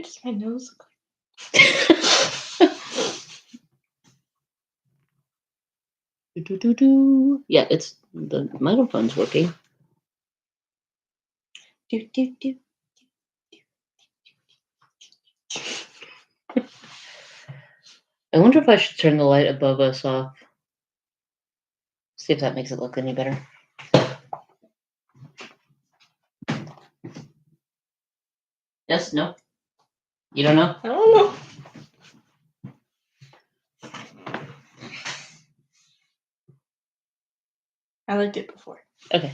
What does my nose look like? Yeah, it's the microphone's working. Do, do, do. I wonder if I should turn the light above us off. See if that makes it look any better. Yes? No? You don't know? I don't know. I liked it before. Okay.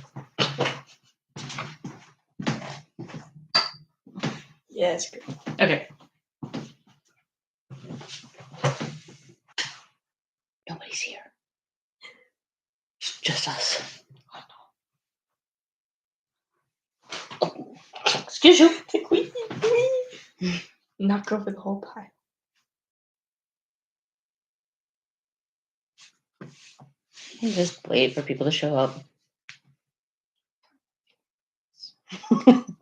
Yeah, it's good. Okay. Nobody's here. It's just us. Oh, excuse you. Knock over the whole pile. You just wait for people to show up.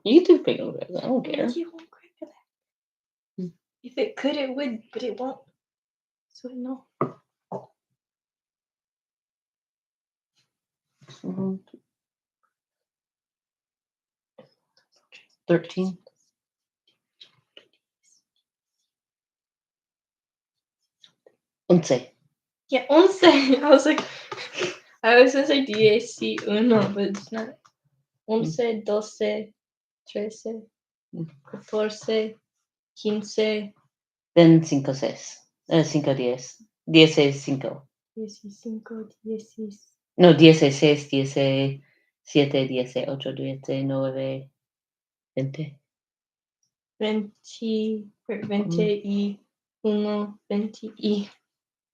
You do finger guys. I don't care. You won't crack for that. If it could, it would, but it won't. So no. 13. Once. Yeah, 11. I was like, I was gonna say 11, but it's not. 11, 12, 13, 14, 15. Then 5, 6. 5, 10. 15. 15, 16. No, 16, 17, 18, 19, 20. 20, 21, 20.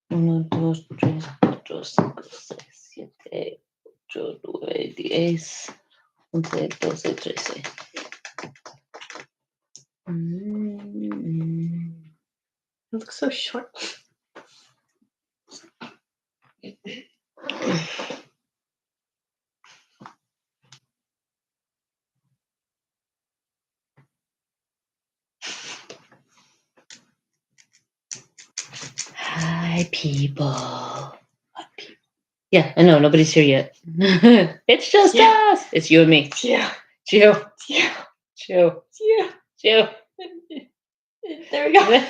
1, 2, 3, 4, 5, 6, 7, 8, 9, 10, 11, 12, 13. It looks so short. Hi, people. What people? Yeah, I know. Nobody's here yet. It's just us. It's you and me. Yeah. Chew. Yeah. Chew. Yeah. Chew. There we go.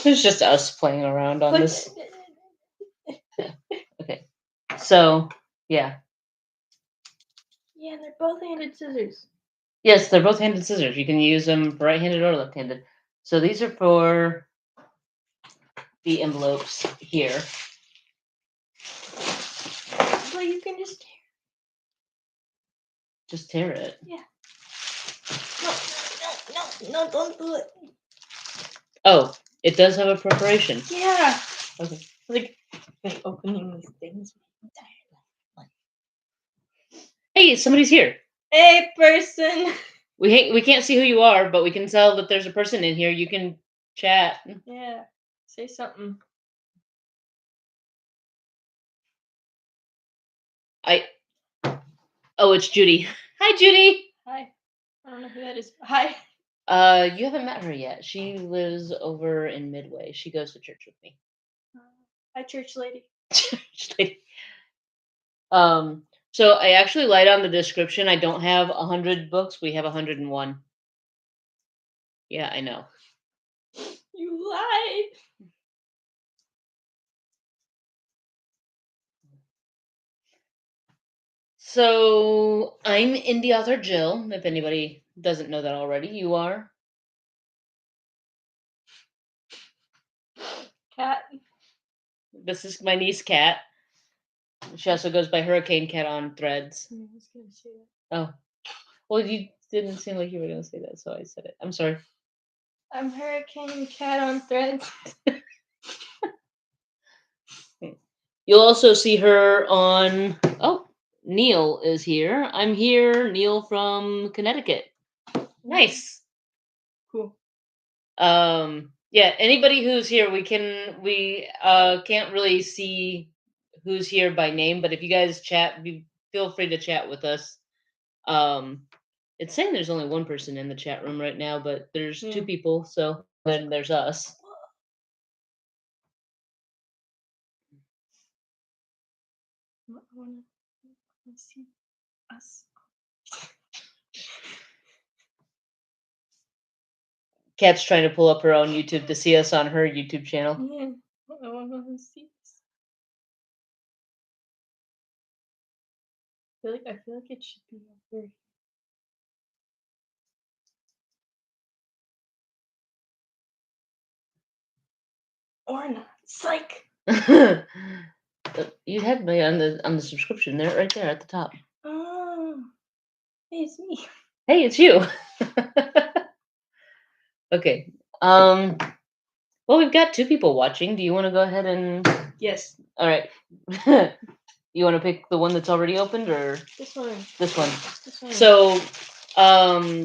It's just us playing around on this. Okay. So, yeah. Yeah, they're both handed scissors. Yes, they're both handed scissors. You can use them right-handed or left-handed. So these are for the envelopes here. Well, you can just tear. Just tear it. Yeah. No, don't do it. Oh, it does have a perforation. Yeah. Okay. Like opening these things. Hey, somebody's here. Hey, person. We can't see who you are, but we can tell that there's a person in here. You can chat. Yeah. Say something. Oh, it's Judy. Hi, Judy. Hi. I don't know who that is. Hi. You haven't met her yet. She lives over in Midway. She goes to church with me. Hi, church lady. Church lady. So I actually lied on the description. I don't have 100 books. We have 101. Yeah, I know. You lied. So I'm indie author Jill. If anybody doesn't know that already, you are. Cat. This is my niece Kat. She also goes by Hurricane Cat on Threads. I was gonna say that. Oh, well, you didn't seem like you were going to say that, so I said it. I'm sorry. I'm Hurricane Cat on Threads. You'll also see her on. Oh, Neil is here. I'm here. Neil from Connecticut. Nice. Cool. Yeah. Anybody who's here, we can't really see who's here by name, but if you guys chat, feel free to chat with us. It's saying there's only one person in the chat room right now, but there's Yeah. two people, so then there's us. I wanna see us. Kat's trying to pull up her own YouTube to see us on her YouTube channel. Yeah, I wanna see us. I feel like it should be over. Or not. Psych. You had me on the subscription there, right there at the top. Oh, hey, it's me. Hey, it's you. Okay. Well, we've got two people watching. Do you want to go ahead and? Yes. All right. You want to pick the one that's already opened or This one. this one? This one. So,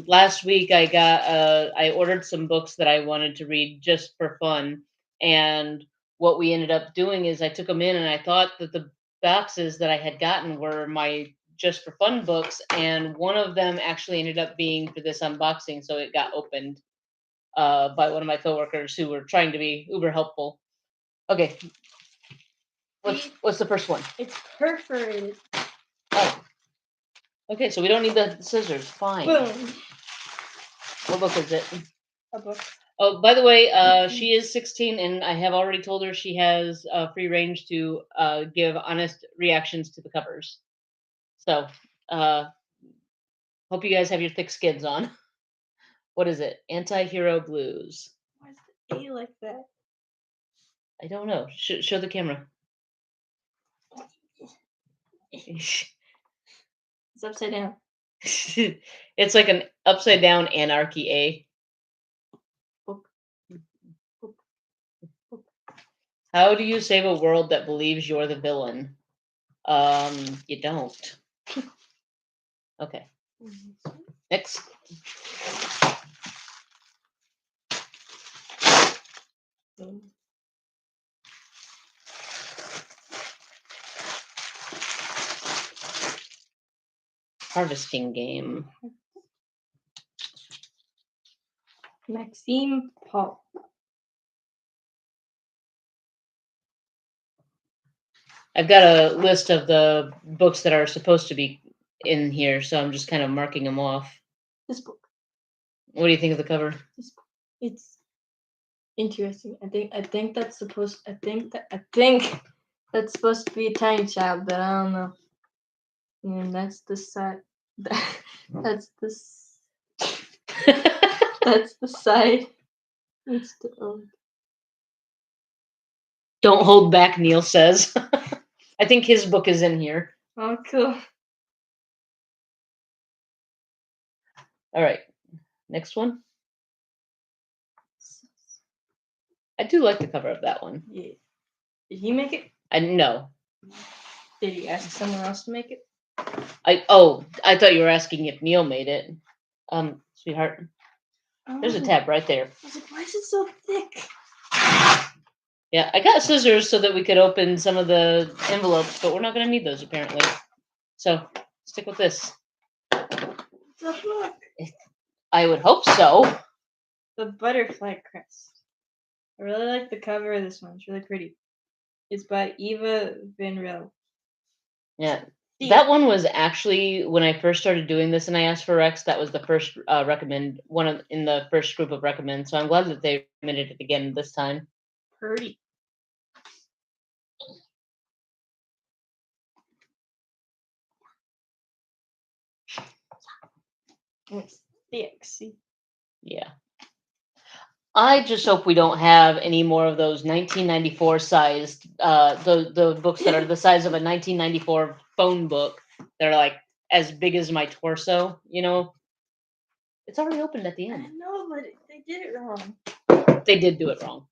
last week I ordered some books that I wanted to read just for fun, and what we ended up doing is I took them in, and I thought that the boxes that I had gotten were my just for fun books, and one of them actually ended up being for this unboxing, so it got opened by one of my coworkers who were trying to be uber helpful. Okay. What's the first one? It's perforated. Oh. Okay, so we don't need the scissors. Fine. Boom. What book is it? A book. Oh, by the way, she is 16, and I have already told her she has free range to give honest reactions to the covers. So, hope you guys have your thick skins on. What is it? Anti-Hero Blues. Why is the A like that? I don't know. Show the camera. It's upside down. It's like an upside down anarchy A. Book. How do you save a world that believes you're the villain? You don't. Okay. Next. Harvesting game. Maxime Paul. I've got a list of the books that are supposed to be in here, so I'm just kind of marking them off. This book. What do you think of the cover? This book. It's interesting. I think that's supposed. I think that's supposed to be a tiny child, but I don't know. And that's the side. That's the. That's the side. It's the Don't hold back, Neil says. I think his book is in here. Oh, cool. All right. Next one. I do like the cover of that one. Yeah. Did he make it? I know. Did he ask someone else to make it? I thought you were asking if Neil made it. Sweetheart. There's a tab right there. I was like, why is it so thick? Yeah, I got scissors so that we could open some of the envelopes, but we're not going to need those apparently. So stick with this. It's a book. I would hope so. The Butterfly Crest. I really like the cover of this one. It's really pretty. It's by Eva Van Riel. Yeah. That one was actually when I first started doing this and I asked for Rex, that was the first in the first group of recommend. So I'm glad that they recommended it again this time. Pretty. It's thick, see? Yeah. I just hope we don't have any more of those 1994 sized the books that are the size of a 1994 phone book that are like as big as my torso, you know. It's already opened at the end. I know, but they did it wrong. They did do it wrong.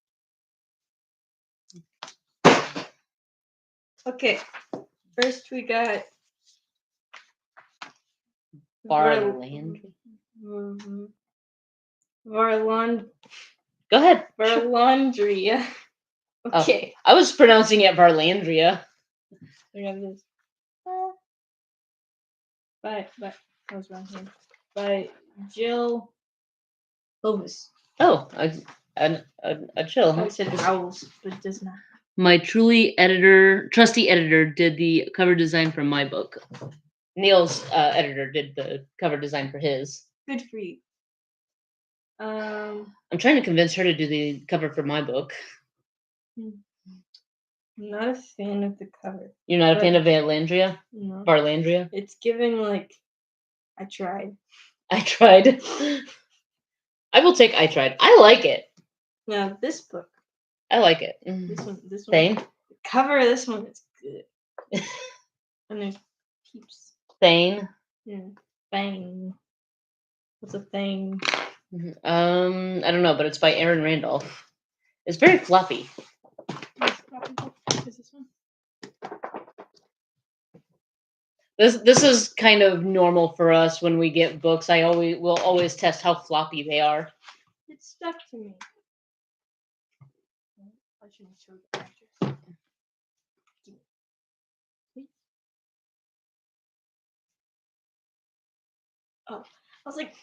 Okay. First we got Varlandry. Go ahead. Varlandria. Okay. Oh, I was pronouncing it Varlandria. We have this. But I was wrong here. by Jill Hovis. Oh, a chill, I huh? said Howells, but it does not. My trusty editor did the cover design for my book. Neil's editor did the cover design for his. Good for you. I'm trying to convince her to do the cover for my book. I'm not a fan of the cover. You're not a fan of Valandria? No. Varlandria? It's giving like I tried. I tried. I will take I tried. I like it. Now this book. I like it. This one. Thane? The cover of this one is good. And there's peeps. Thane? Yeah. Thane. What's a thing? I don't know, but it's by Aaron Randolph. It's very floppy. Is this one? This is kind of normal for us when we get books. We'll always test how floppy they are. It stuck to me. I shouldn't show the pictures. Oh, I was like,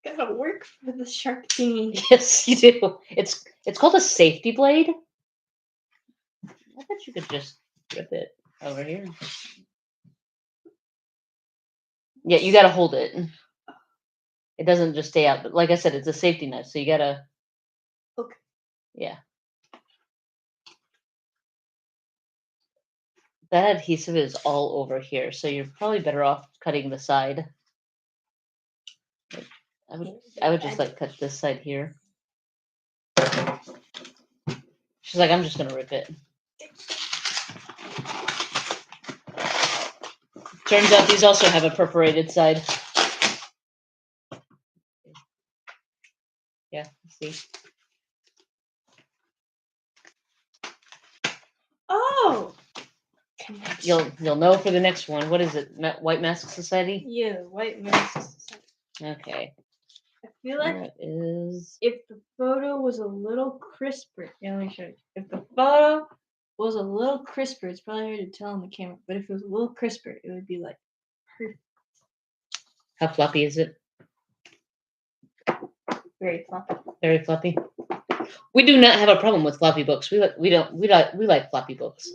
gotta work for the shark thingy. Yes, you do. It's called a safety blade. I bet you could just rip it over here. Yeah, you gotta hold it. It doesn't just stay out. But like I said, it's a safety knife, so you gotta. Okay. Yeah. That adhesive is all over here, so you're probably better off cutting the side. I would just like cut this side here. She's like, I'm just gonna rip it. Turns out these also have a perforated side. Yeah, see. Oh. You'll know for the next one. What is it? White Mask Society? Yeah, White Mask Society. Okay. I feel like that is... if the photo was a little crisper, yeah, let me show you. If the photo was a little crisper, it's probably hard to tell on the camera, but if it was a little crisper, it would be like perfect. How floppy is it? Very floppy. Very floppy. We do not have a problem with floppy books. We like floppy books.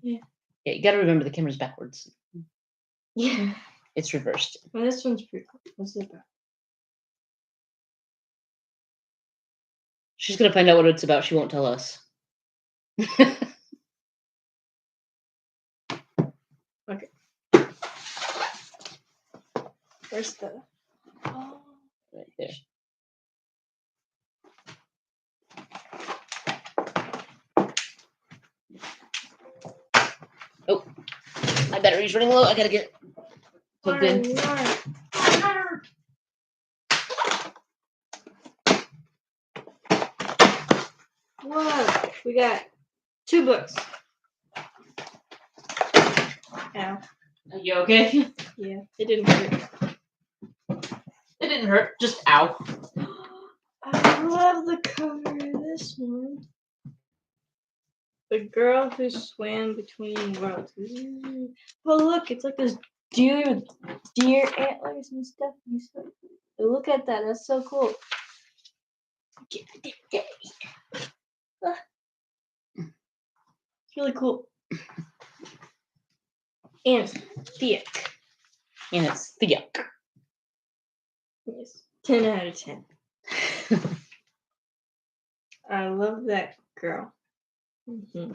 Yeah. Yeah, you got to remember the camera's backwards. Yeah. It's reversed. Well, this one's pretty cool. What's it about? She's gonna find out what it's about. She won't tell us. Okay. Where's the? Oh, right there. Oh, my battery's running low. I gotta get plugged in. Whoa, we got 2 books. Ow. Are you okay? Yeah, it didn't hurt. It didn't hurt. Just ow. I love the cover of this one. The girl who swam between worlds. Well, look, it's like this deer with deer antlers and stuff. Look at that. That's so cool. It's really cool. And it's thick. And it's thick. Yes. 10 out of 10. I love that girl. Mm-hmm. I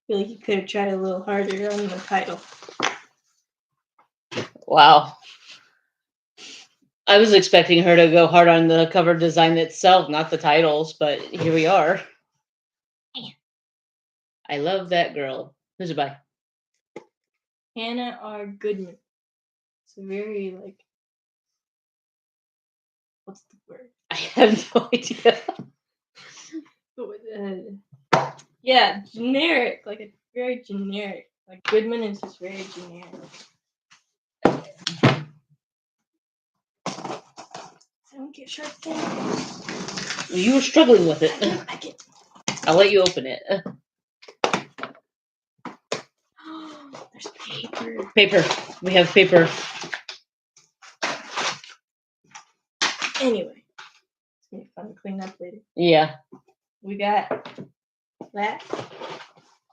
feel like you could have tried a little harder on the title. Wow. I was expecting her to go hard on the cover design itself, not the titles, but here we are. I love that girl. Who's it by? Hannah R. Goodman. It's a very, like, what's the word? I have no idea. Yeah, generic. Like, it's very generic. Like, Goodman is just very generic. I don't get sharp things. You were struggling with it. I get. I'll let you open it. There's paper. Paper. We have paper. Anyway, it's gonna be fun to clean up later. Yeah. We got that.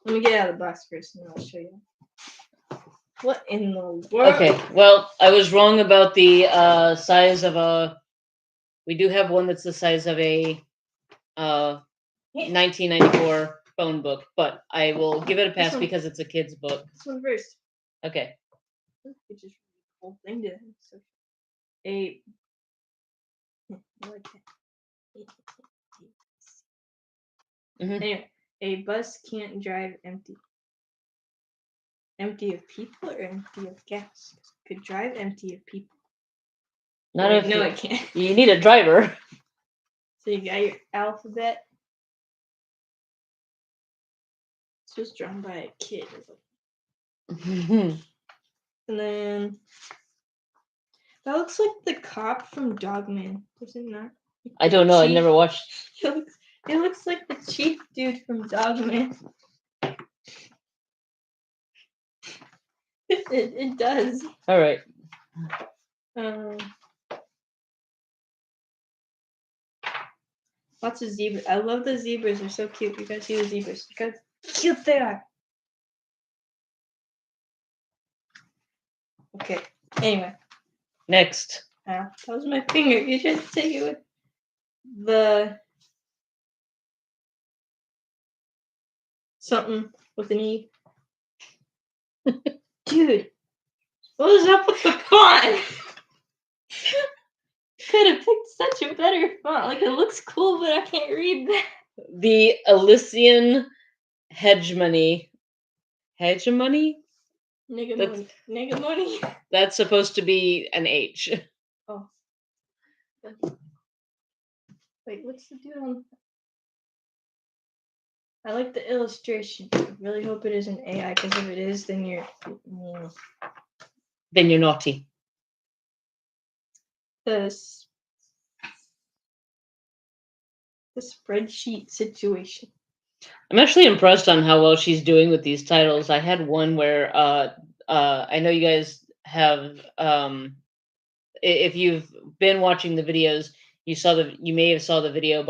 Let me get out of the box first, and then I'll show you. What in the world? Okay. Well, I was wrong about the size of a. We do have one that's the size of a 1994 phone book, but I will give it a pass because it's a kid's book. This one first. Okay. It's just a whole thing to so a. Anyway, a bus can't drive empty. Empty of people or empty of gas? It could drive empty of people. Not Wait, if no, it can't. You need a driver. So you got your alphabet. This was drawn by a kid. And then that looks like the cop from Dogman, does it not? Like I don't know. I chief. never watched. It looks like the chief dude from Dogman. It does. All right. Lots of zebras. I love the zebras. They're so cute. You guys see the zebras? Look how cute they are. Okay. Anyway. Next. That was my finger. You should take it with the something with an E. Dude, what is up with the font? Could have picked such a better font. Like, it looks cool, but I can't read that. The Elysian hegemony. Hegemony? Negamony. That's supposed to be an H. Oh. Wait, what's the dude on? I like the illustration. I really hope it isn't AI, because if it is, then you're. Then you're naughty. The spreadsheet situation. I'm actually impressed on how well she's doing with these titles. I had one where I know you guys have if you've been watching the videos, you may have saw the video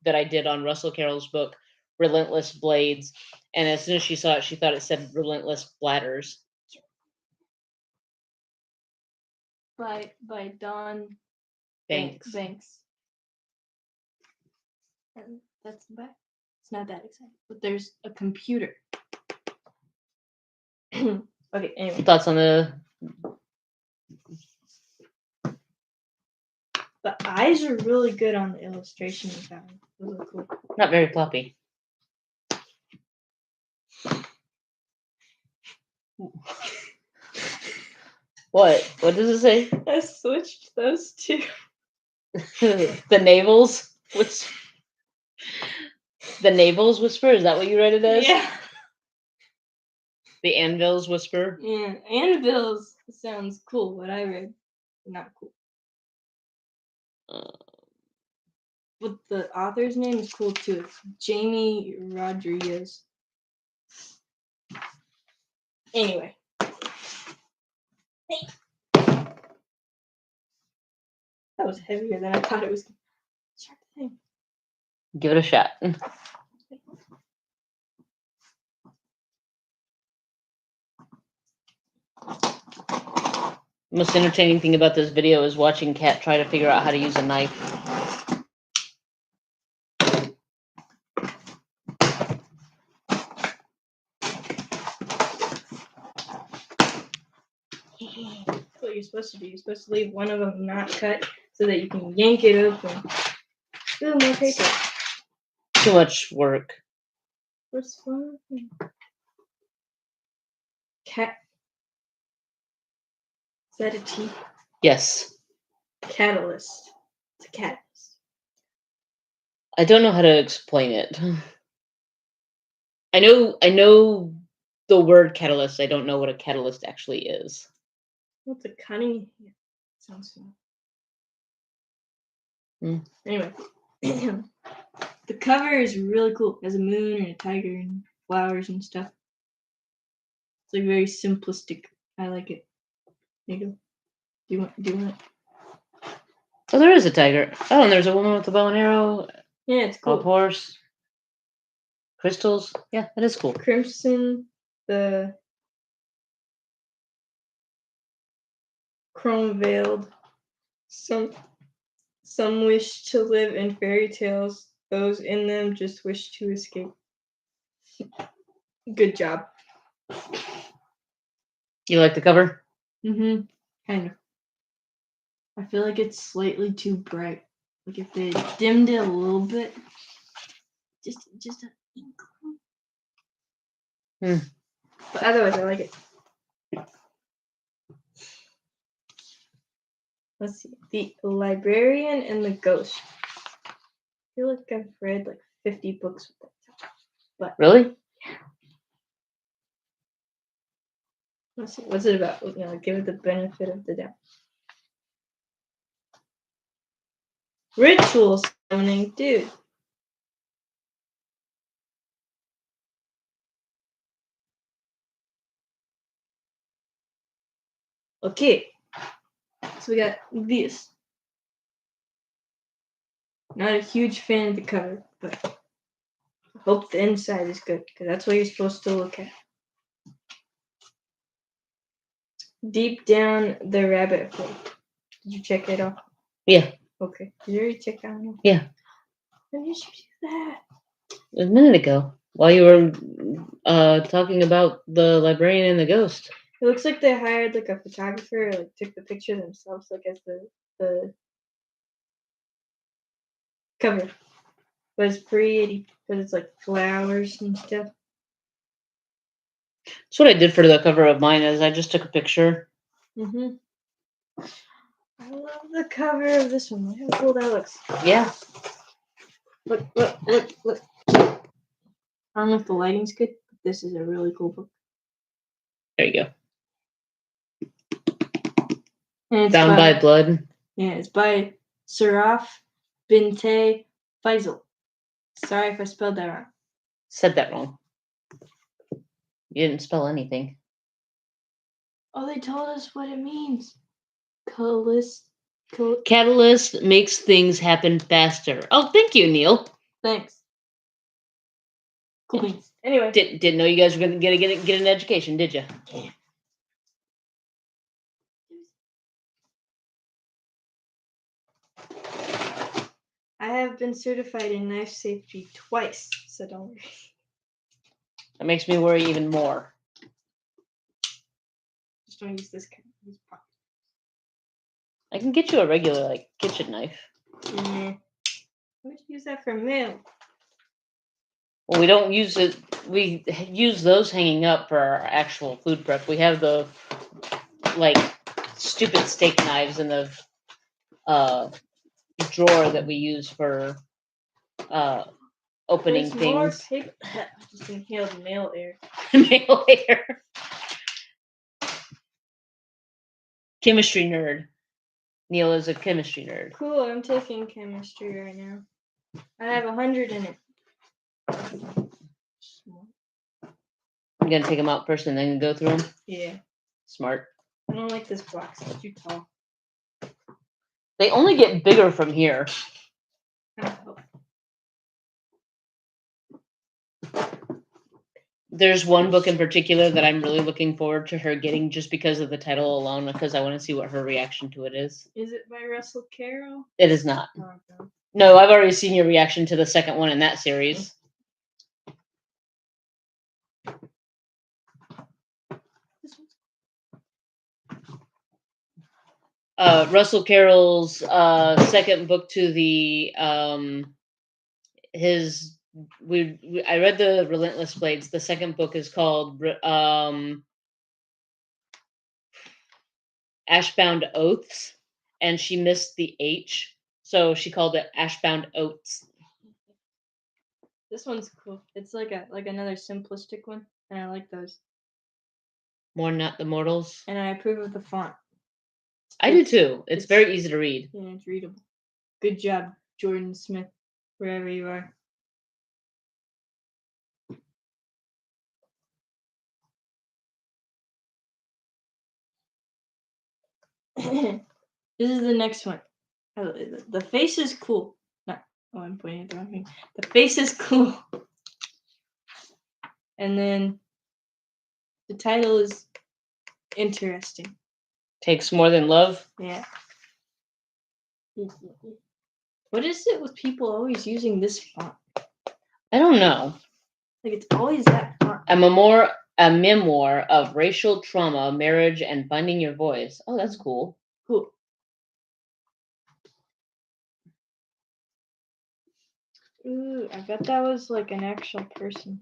that I did on Russell Carroll's book Relentless Blades, and as soon as she saw it, she thought it said Relentless Bladders. By Don Banks. And that's the back. It's not that exciting, but there's a computer. Okay, anyway. Thoughts on the eyes are really good on the illustration of that one. Those are cool. Not very floppy. What? What does it say? I switched those two. The navels? The navels whisper? Is that what you read it as? Yeah. The anvils whisper? Yeah, anvils sounds cool. What I read, not cool. But the author's name is cool too. It's Jamie Rodriguez. Anyway. Hey. That was heavier than I thought it was. Sharp thing. Give it a shot. Most entertaining thing about this video is watching Kat try to figure out how to use a knife. That's what you're supposed to do. You're supposed to leave one of them not cut so that you can yank it open. Ooh, more paper. Too much work. What's fun? Cat. Is that a T? Yes. Catalyst. It's a catalyst. I don't know how to explain it. I know the word catalyst. I don't know what a catalyst actually is. What's a cutting? Yeah, sounds fun. Anyway, the cover is really cool. It has a moon and a tiger and flowers and stuff. It's like very simplistic. I like it. There you go. Do you want it? Oh, there is a tiger. Oh, and there's a woman with a bow and arrow. Yeah, it's A cool. horse. Crystals. Yeah, that is cool. Crimson, the chrome veiled. Some wish to live in fairy tales. Those in them just wish to escape. Good job. You like the cover? Mm-hmm. Kind of. I feel like it's slightly too bright. Like if they dimmed it a little bit, just a inkling. But otherwise, I like it. Let's see. The Librarian and the Ghost. I feel like I've read like 50 books with that. But Really? let's see. What's it about? Give it the benefit of the doubt. Ritual summoning, dude. Okay. So we got this. Not a huge fan of the cover, but I hope the inside is good, because that's what you're supposed to look at. Deep Down the Rabbit Hole. Did you check it out? Yeah. Okay. Did you already check that one out? Yeah. When did you do that? A minute ago, while you were talking about the librarian and the ghost. It looks like they hired like a photographer, like took the picture themselves, like as the cover. But it's pretty because it's like flowers and stuff. That's what I did for the cover of mine. Is I just took a picture. Mhm. I love the cover of this one. Look how cool that looks. Yeah. Look. I don't know if the lighting's good, but this is a really cool book. There you go. And it's Bound by Blood. Yeah, it's by Saraf Binte Faisal. Sorry if I spelled that wrong. Said that wrong. You didn't spell anything. Oh, they told us what it means. Catalyst makes things happen faster. Oh, thank you, Neil. Thanks. Cool beans. Anyway. Didn't know you guys were going to get an education, did you? I have been certified in knife safety twice, so don't worry. That makes me worry even more. Just don't use this kind of pocket. I can get you a regular kitchen knife. Why would you use that for mail? Well, we don't use it. We use those hanging up for our actual food prep. We have the stupid steak knives in the drawer that we use for opening There's more things. paper. I just inhaled mail air. Mail air. Chemistry nerd. Neil is a chemistry nerd. Cool, I'm taking chemistry right now. I have 100 in it. I'm gonna take them out first and then go through them. Yeah. Smart. I don't like this box. It's too tall. They only get bigger from here. There's one book in particular that I'm really looking forward to her getting just because of the title alone, because I want to see what her reaction to it is. Is it by Russell Carroll? It is not. Oh, okay. No, I've already seen your reaction to the second one in that series. Russell Carroll's second book to the I read the Relentless Blades. The second book is called Ashbound Oaths, and she missed the H, so she called it Ashbound Oats. This one's cool. It's like another simplistic one, and I like those. More Not the Mortals. And I approve of the font. I do too. It's very easy to read. Yeah, it's readable. Good job, Jordan Smith, wherever you are. This is the next one. The face is cool. No, I'm pointing at the wrong thing. The face is cool. And then the title is interesting. Takes more than love. Yeah. What is it with people always using this font? I don't know. Like it's always that font. A memoir of racial trauma, marriage, and finding your voice. Oh, that's cool. Cool. Ooh, I bet that was like an actual person.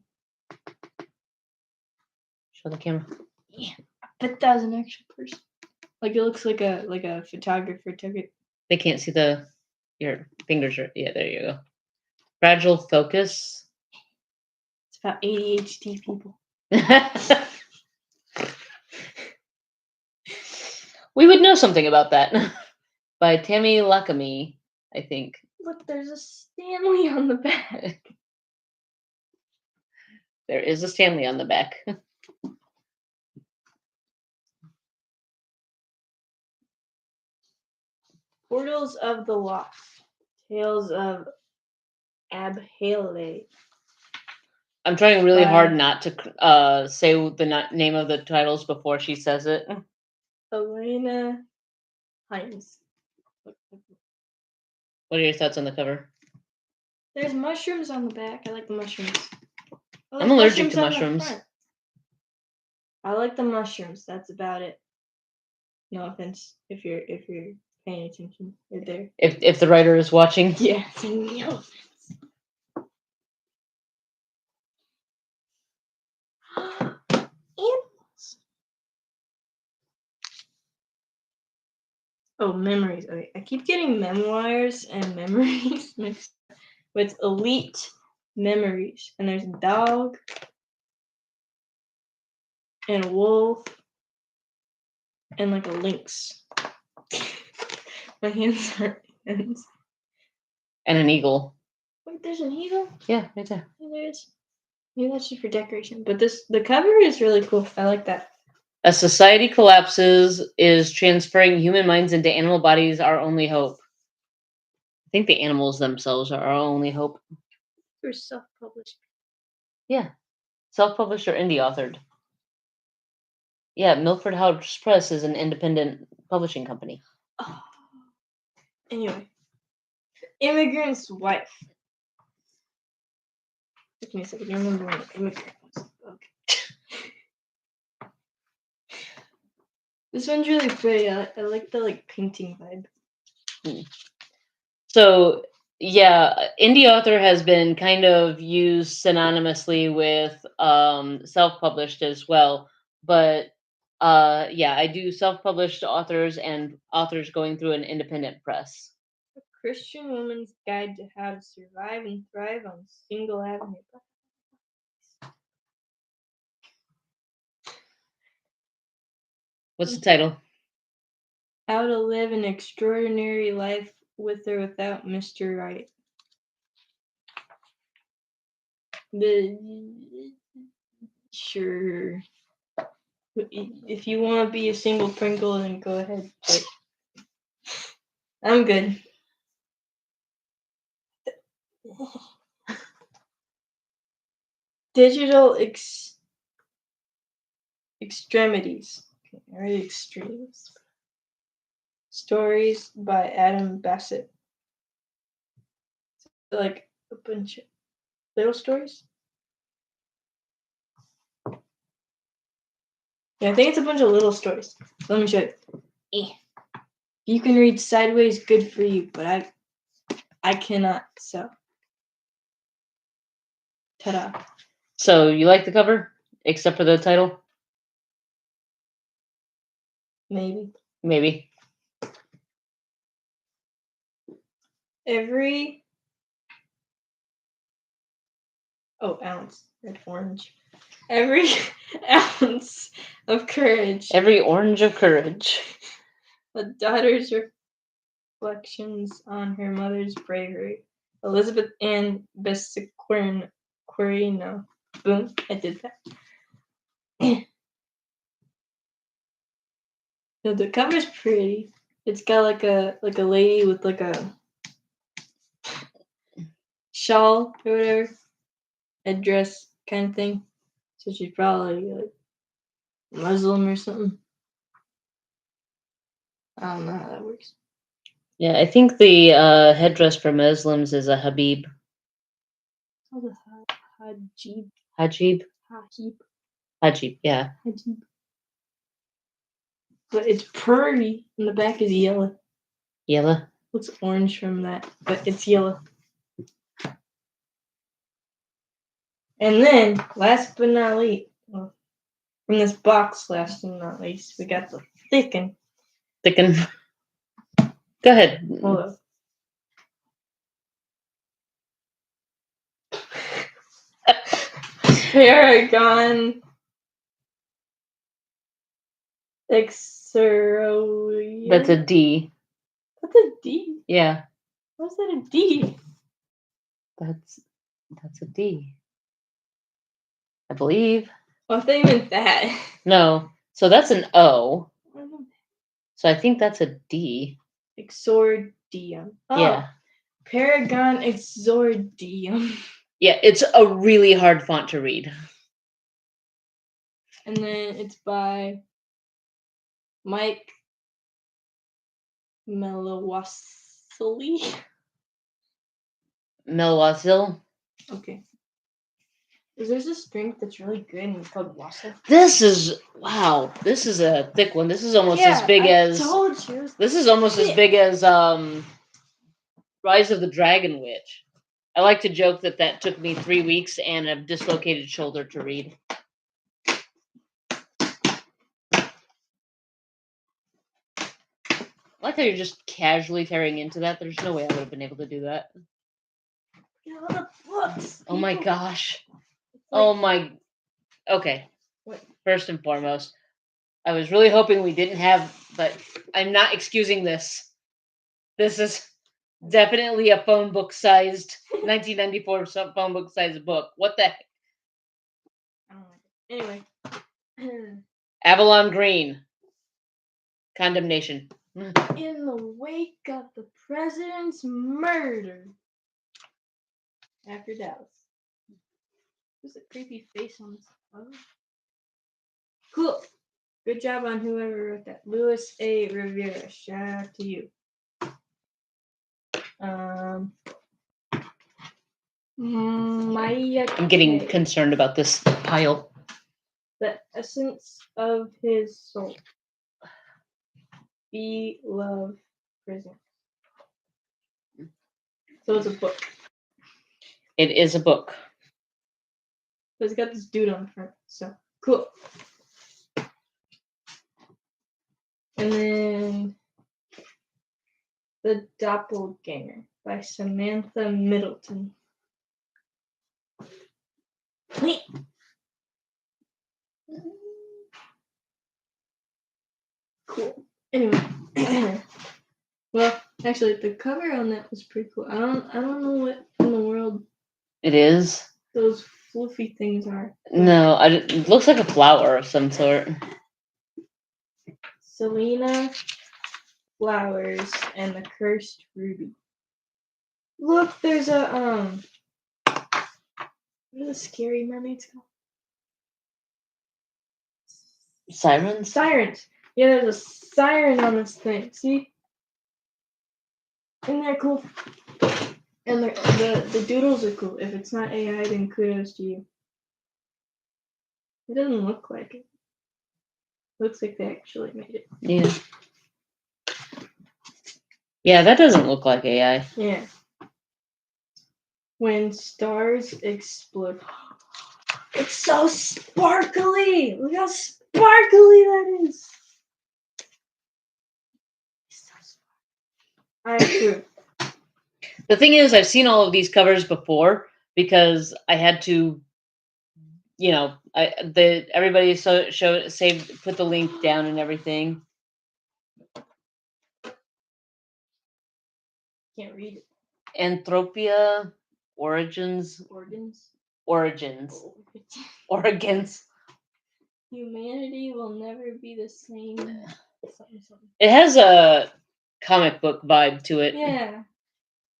Show the camera. Yeah, I bet that was an actual person. Like it looks like a photographer took it. They can't see your fingers. Yeah, there you go. Fragile focus. It's about ADHD people. We would know something about that. By Tammy Lakami, I think. Look, there's a Stanley on the back. There is a Stanley on the back. Portals of the Lost. Tales of Abhale. I'm trying really hard not to say the name of the titles before she says it. Elena Hyams. What are your thoughts on the cover? There's mushrooms on the back. I like the mushrooms. I'm allergic to mushrooms. I like the mushrooms. That's about it. No offense if you're paying attention. You're there. If the writer is watching. Yeah, no offense. Animals. Oh, memories. Okay, I keep getting memoirs and memories mixed up with elite memories. And there's a dog and a wolf and like a lynx. My hands are hands. And an eagle. Wait, there's an eagle? Yeah, right there. Yeah, there is. Maybe that's just for decoration. But the cover is really cool. I like that. A society collapses is transferring human minds into animal bodies our only hope. I think the animals themselves are our only hope. For self-published. Yeah. Self-published or indie authored. Yeah, Milford House Press is an independent publishing company. Oh. Anyway. Immigrant's Wife. Took me a second to remember what immigrant was. Okay. This one's really pretty. I like the painting vibe. So yeah, indie author has been kind of used synonymously with self-published as well. But yeah, I do self-published authors and authors going through an independent press. A Christian Woman's Guide to How to Survive and Thrive on Single Avenue. What's the title? How to Live an Extraordinary Life with or Without Mr. Right. Sure. If you want to be a single Pringle, then go ahead. But I'm good. Digital Extremities. Okay, extremes. Stories by Adam Bassett. Like a bunch of little stories. Yeah, I think it's a bunch of little stories. Let me show you. You can read sideways, good for you, but I cannot. So, ta-da. So you like the cover, except for the title? Maybe. Ounce. Red orange. Every ounce of courage. Every orange of courage. A daughter's reflections on her mother's bravery. Elizabeth Ann Besequerino. Boom, I did that. So the cover's pretty. It's got like a lady with like a shawl or whatever, headdress kind of thing. So she's probably like Muslim or something. I don't know how that works. Yeah, I think the headdress for Muslims is a habib. Oh, the hajib. Hajib? Hajib. Hajib, yeah. Hajib. But it's pretty, and the back is yellow. Yellow? Looks orange from that, but it's yellow. And then, last but not least, well, from this box, last but not least, we got the Thicken. Thicken. Go ahead. Hold up. Paragon Exeroia. That's a D. That's a D. Yeah. What's that a D? That's a D. I believe. Oh, I thought you meant that. No. So that's an O. So I think that's a D. Exordium. Oh, Yeah. Paragon Exordium. Yeah, it's a really hard font to read. And then it's by Mike Melawasili. Melwasil. Okay. There's this drink that's really good and it's called Wassail. This is wow. This is a thick one. This is almost as big as. Told you. This is almost as big as Rise of the Dragon Witch. I like to joke that took me 3 weeks and a dislocated shoulder to read. I like how you're just casually tearing into that. There's no way I would have been able to do that. All the books. Oh my gosh. Like, Oh my. Okay. What? First and foremost, I was really hoping we didn't have, but I'm not excusing this. This is definitely a phone book sized 1994 phone book sized book. What the heck? I don't like it. Anyway. Avalon Green. Condemnation. In the wake of the president's murder. After Dallas. There's a creepy face on this. Oh. Cool. Good job on whoever wrote that. Louis A. Rivera. Shout out to you. Maya. I'm getting K. concerned about this pile. The essence of his soul. Be love prison. So it's a book. It is a book. But it's got this dude on the front. So cool. And then The Doppelganger by Samantha Middleton. Wait. Cool. Anyway. Well, actually the cover on that was pretty cool. I don't know what in the world It is? those fluffy things are. No, it looks like a flower of some sort. Selena Flowers and the Cursed Ruby. Look, there's a what are the scary mermaids called? Sirens? Sirens. Yeah, there's a siren on this thing. See? Isn't that cool? And the doodles are cool. If it's not AI, then kudos to you. It doesn't look like it. Looks like they actually made it. Yeah. Yeah, that doesn't look like AI. Yeah. When stars explode. It's so sparkly! Look how sparkly that is! It's so sparkly. I approve. The thing is, I've seen all of these covers before because I had to, everybody put the link down and everything. Can't read it. Anthropia Origins. Humanity will never be the same. Something. It has a comic book vibe to it. Yeah.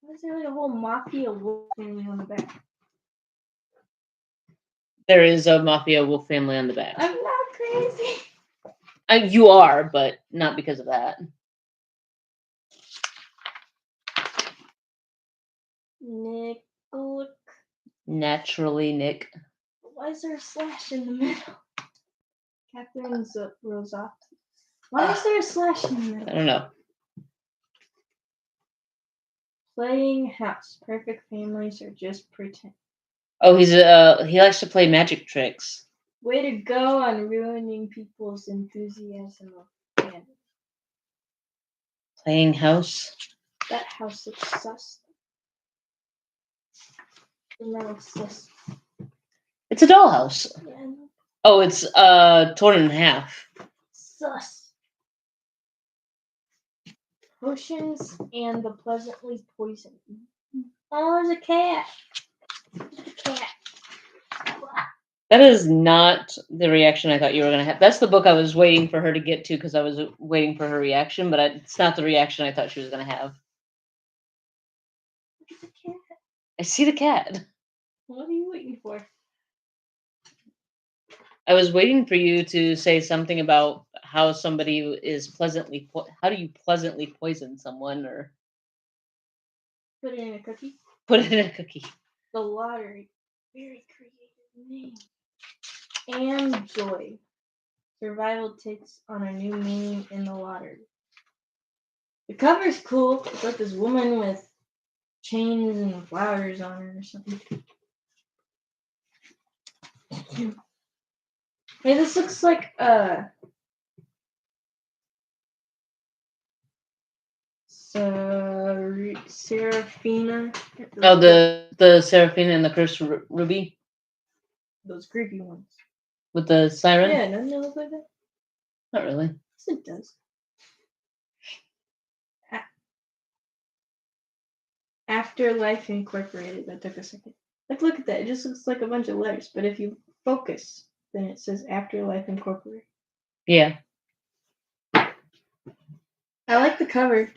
Why is there like a whole mafia wolf family on the back? There is a mafia wolf family on the back. I'm not crazy. You are, but not because of that. Nick, look. Naturally, Nick. Why is there a slash in the middle? Catherine Rosati. Why is there a slash in the I middle? don't know. Playing house. Perfect families are just pretend. Oh, he likes to play magic tricks. Way to go on ruining people's enthusiasm of fandom. Playing house. That house looks sus. Sus. It's a dollhouse. Yeah, Oh, it's torn in half. sus. Potions and the pleasantly poisoned. Oh, there's a cat. There's a cat. That is not the reaction I thought you were going to have. That's the book I was waiting for her to get to because I was waiting for her reaction, but it's not the reaction I thought she was going to have. Look at the cat. I see the cat. What are you waiting for? I was waiting for you to say something about how somebody is pleasantly. How do you pleasantly poison someone or Put it in a cookie. put it in a cookie? The lottery. Very creative name. And joy. Survival takes on a new meaning in the lottery. The cover's cool. It's like this woman with chains and flowers on her or something. Hey, this looks like Seraphina. Oh, the Seraphina and the Cursed Ruby Those creepy ones. with the siren. Yeah, doesn't it look like that? Not really. Yes, it does. Afterlife Incorporated. That took a second. Like, look at that. It just looks like a bunch of letters. But if you focus, then it says Afterlife Incorporated. Yeah. I like the cover.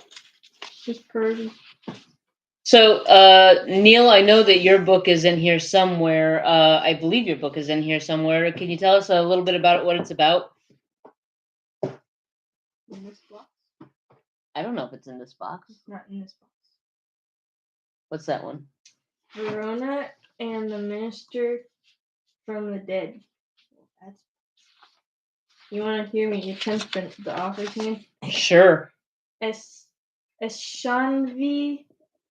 It's pretty. So, Neil, I know that your book is in here somewhere. I believe your book is in here somewhere. Can you tell us a little bit about what it's about? In this box. I don't know if it's in this box. It's not in this box. What's that one? Verona and the Minister from the Dead. You want to hear me attempt the author's name? Sure. Eshanvi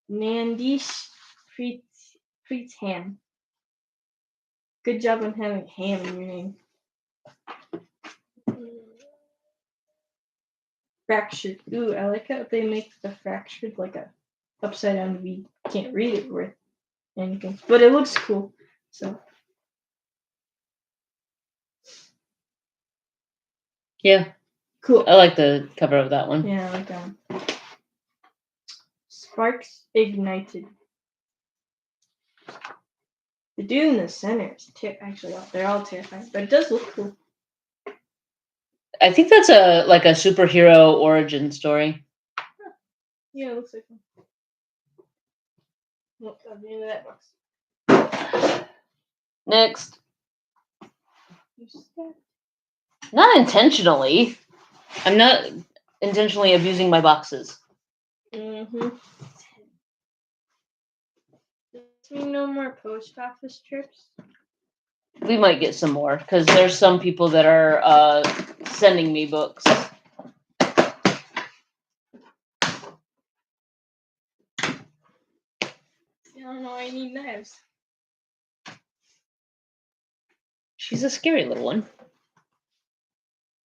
Nandish Pritham. Good job on having ham in your name. Fractured. Ooh, I like how they make the fractured like a upside down V. Can't read it worth anything, but it looks cool. So yeah, cool. I like the cover of that one. Yeah, I like that one. Sparks ignited. The dude in the center is actually they're all terrifying, but it does look cool. I think that's a superhero origin story. Yeah, it looks like one. Nope, I'll get into that box. Next. You stabbed. Not intentionally. I'm not intentionally abusing my boxes. Mm-hmm. Does this mean no more post office trips? We might get some more because there's some people that are sending me books. I don't know. I need knives. She's a scary little one.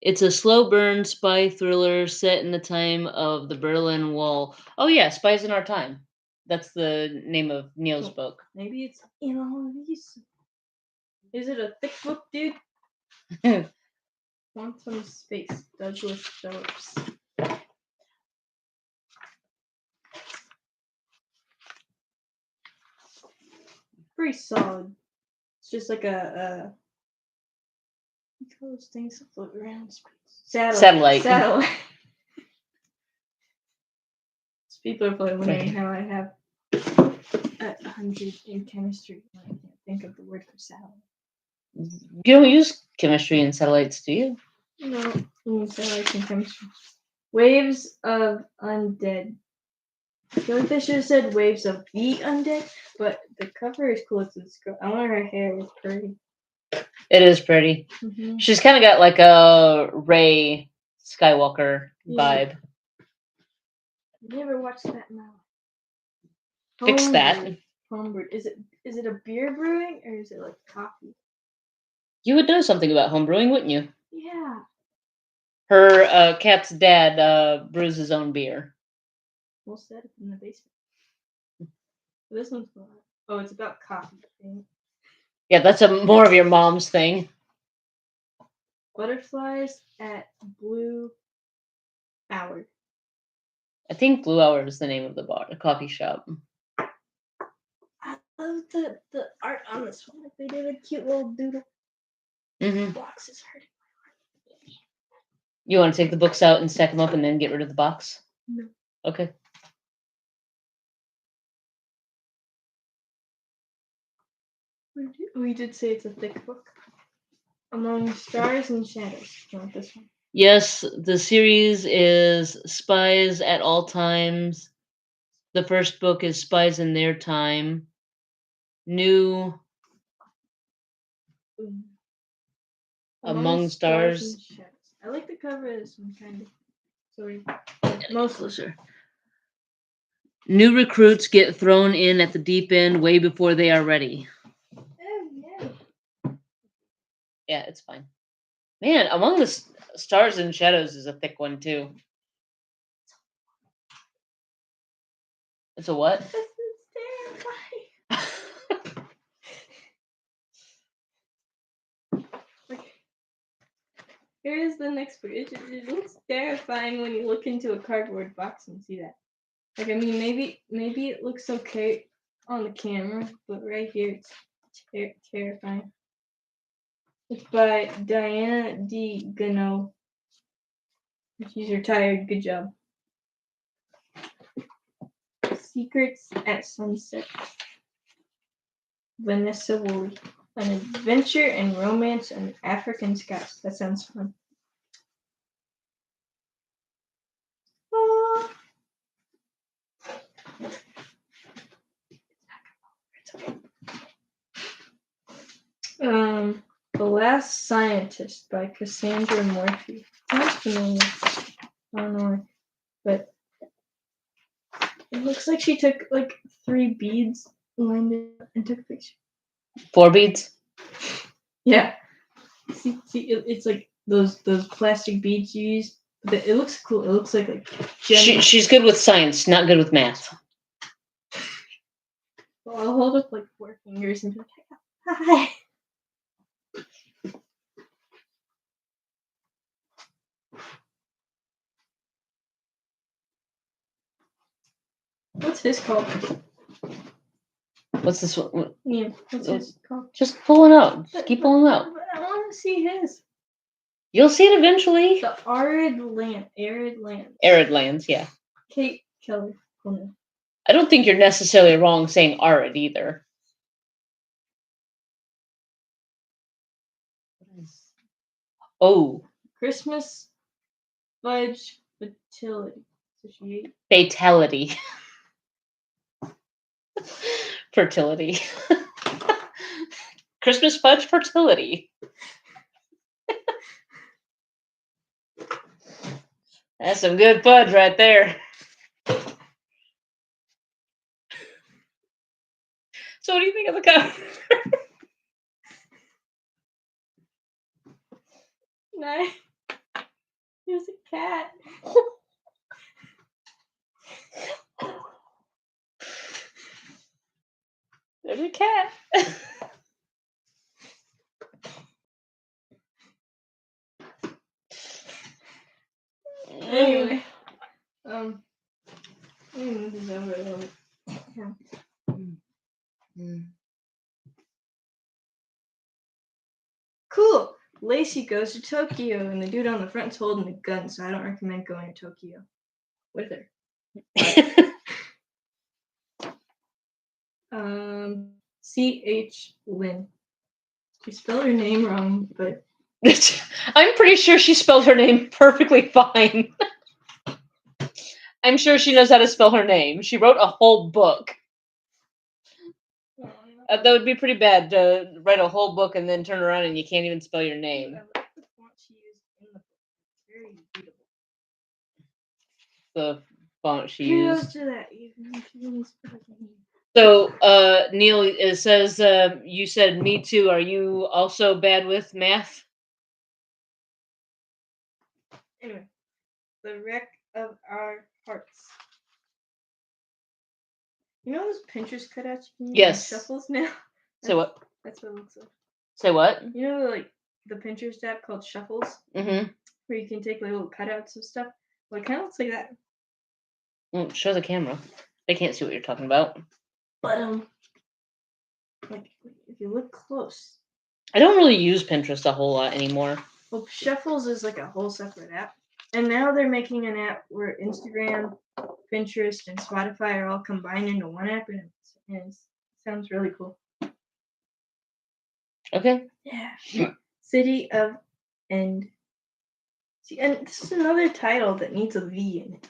It's a slow burn spy thriller set in the time of the Berlin Wall. Oh yeah, Spies in Our Time. That's the name of Neil's book. Maybe it's in all of these. Is it a thick book, dude? Quantum Space. Douglas Phillips. Pretty solid. It's just like a what do you call those things that float around in space? Satellite. People are probably wondering how I have 100 in chemistry. I can't think of the word for satellite. You don't use chemistry in satellites, do you? No, I mean satellites in chemistry. Waves of undead. I feel like they should have said waves of the undead, but the cover is cool. It's cool. I wonder her hair is pretty. It is pretty. Mm-hmm. She's kind of got like a Rey Skywalker Yeah. vibe. Never watched that now. Fix that. Homebrew. Is it a beer brewing or is it like coffee? You would know something about homebrewing, wouldn't you? Yeah. Her Kat's dad brews his own beer. We'll set it in the basement. This one's about, oh, it's about coffee. Yeah, that's more of your mom's thing. Butterflies at Blue Hour. I think Blue Hour is the name of the coffee shop. I love the art on this one. Like they did a cute little doodle. Mm-hmm. Box is hurting my heart. You want to take the books out and stack them up and then get rid of the box? No. Okay. We did say it's a thick book. Among Stars and Shadows. Not this one. Yes, the series is Spies at All Times. The first book is Spies in Their Time. New Among Stars. And Shadows. I like the cover of this one, kind of. Sorry. Most closer. New recruits get thrown in at the deep end way before they are ready. Oh, no. Yeah, it's fine. Man, Among the Stars and Shadows is a thick one, too. It's a what? It's terrifying. Here's the next book. It looks terrifying when you look into a cardboard box and see that. Like, I mean, maybe it looks okay on the camera, but right here it's terrifying. It's by Diana D. Gano. She's retired. Good job. Secrets at Sunset. Vanessa Woolley. An adventure and romance and African scouts. That sounds fun. The Last Scientist by Cassandra Morphy. Sounds familiar. I don't know, but it looks like she took like 3 beads, lined it up, and took a picture. 4 beads? Yeah. See, it's like those plastic beads you use. But it looks cool. It looks like she's good with science, not good with math. Well, I'll hold up like 4 fingers and be like, hi. What's his called? What's this one? Yeah, what's his called? Just pull it out. Just keep pulling it out. But I want to see his. You'll see it eventually. The Arid Lands. Arid Lands, yeah. Kate Keller. Cool. I don't think you're necessarily wrong saying arid either. Oh. Christmas Fudge Fatality. Fatality. Fertility. Christmas Fudge Fertility. That's some good fudge right there. So what do you think of the cover? Nice. There's a cat. There's a cat. Anyway, this is over a little bit. Yeah. Cool. Lacey goes to Tokyo, and the dude on the front's holding a gun, so I don't recommend going to Tokyo with her. C.H. Lynn. She spelled her name wrong, but I'm pretty sure she spelled her name perfectly fine. I'm sure she knows how to spell her name. She wrote a whole book. That would be pretty bad to write a whole book and then turn around and you can't even spell your name. I like the font she used in the book. It's very readable. The font she Kudos used. to that. Even if you didn't spell her name. So, Neil, it says you said me too. Are you also bad with math? Anyway, the wreck of our hearts. You know those Pinterest cutouts you can use Yes. on shuffles now? Say what? That's what it looks like. Say what? You know, like the Pinterest app called Shuffles, Mm-hmm. where you can take like little cutouts of stuff. Well, it kind of looks like that. Show the camera. They can't see what you're talking about. But like if you look close, I don't really use Pinterest a whole lot anymore. well, Shuffles is like a whole separate app, and now they're making an app where Instagram, Pinterest, and Spotify are all combined into one app, and it sounds really cool. Okay. Yeah. City of End. See, and this is another title that needs a V in it.